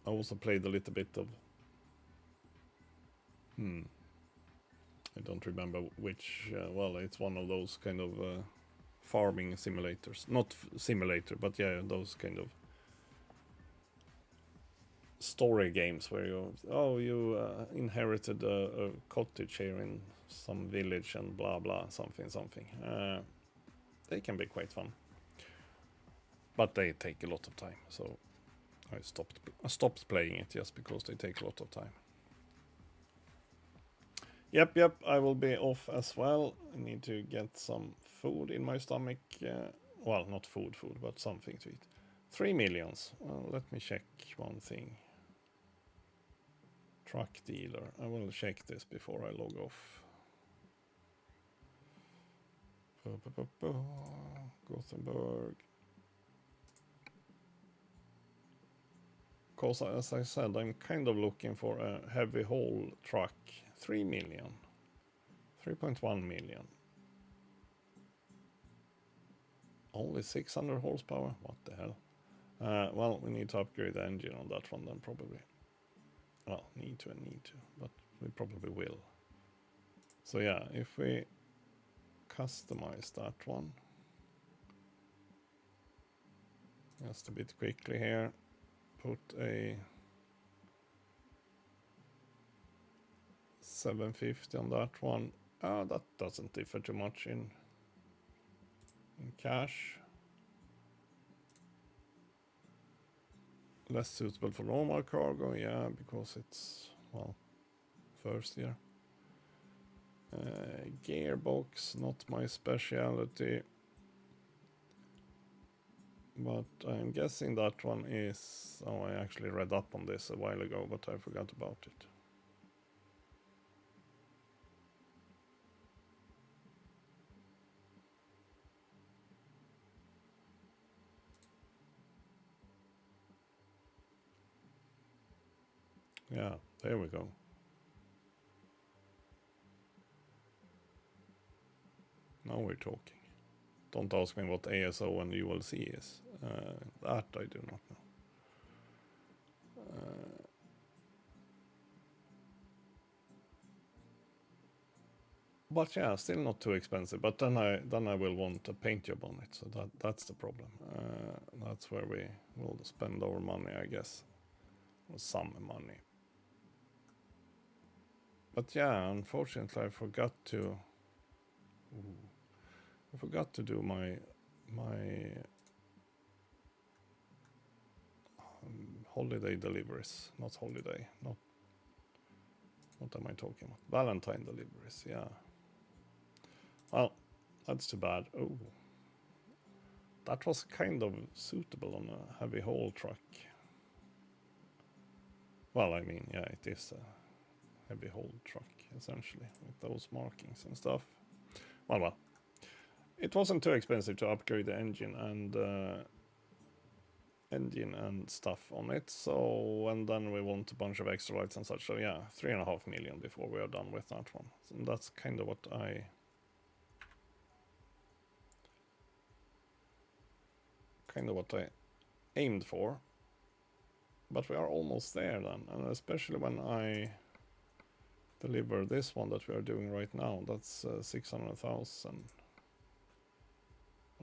I also played a little bit of I don't remember which. Well, it's one of those kind of farming simulators. Not simulator, but yeah, those kind of story games where you inherited a cottage here in some village and blah blah something. They can be quite fun, but they take a lot of time. So I stopped playing it just because they take a lot of time. Yep, I will be off as well. I need to get some food in my stomach. Well, not food, but something to eat. 3 millions. Let me check one thing. Truck dealer. I will check this before I log off. Gothenburg. Because as I said, I'm kind of looking for a heavy haul truck. 3 million. 3.1 million. Only 600 horsepower? What the hell? Well, we need to upgrade the engine on that one then, probably. Well, need to, but we probably will. So yeah, if we customize that one. Just a bit quickly here. Put a 750 on that one. That doesn't differ too much in cash. Less suitable for normal cargo, yeah, because it's, well, first year. Gearbox, not my specialty. But I'm guessing that one is... Oh, I actually read up on this a while ago, but I forgot about it. Yeah, there we go. Now we're talking. Don't ask me what ASO and ULC is. That I do not know. But yeah, still not too expensive. But then I will want a paint job on it. So that's the problem. That's where we will spend our money, I guess, or some money. But yeah, unfortunately, I forgot to do my holiday deliveries. Not holiday. Not. What am I talking about? Valentine deliveries. Yeah. Well, that's too bad. Oh, that was kind of suitable on a heavy haul truck. Well, I mean, yeah, it is a heavy haul truck, essentially, with those markings and stuff. Well. It wasn't too expensive to upgrade the engine and stuff on it. So, and then we want a bunch of extra lights and such. So yeah, 3.5 million before we are done with that one. So that's kind of what I aimed for. But we are almost there then, and especially when I deliver this one that we are doing right now, that's 600,000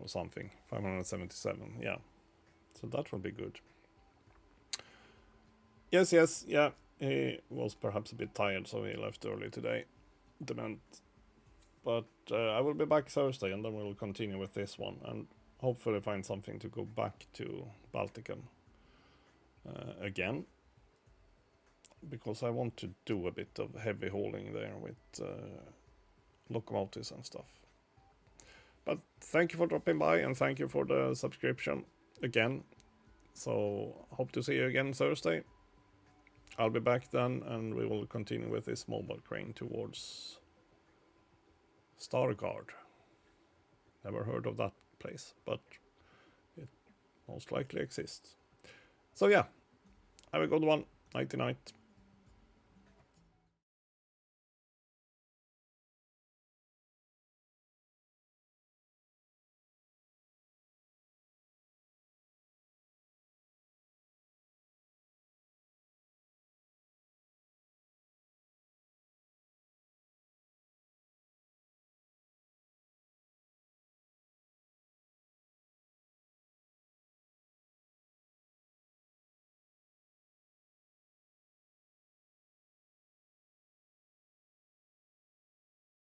or something, 577, yeah. So that will be good. Yes, yeah. He was perhaps a bit tired, so he left early today. Dement. But I will be back Thursday, and then we'll continue with this one, and hopefully find something to go back to Baltic again. Because I want to do a bit of heavy hauling there with locomotives and stuff. But thank you for dropping by, and thank you for the subscription again. So hope to see you again Thursday. I'll be back then, and we will continue with this mobile crane towards Stargard. Never heard of that place, but it most likely exists. So yeah, have a good one. Nighty night.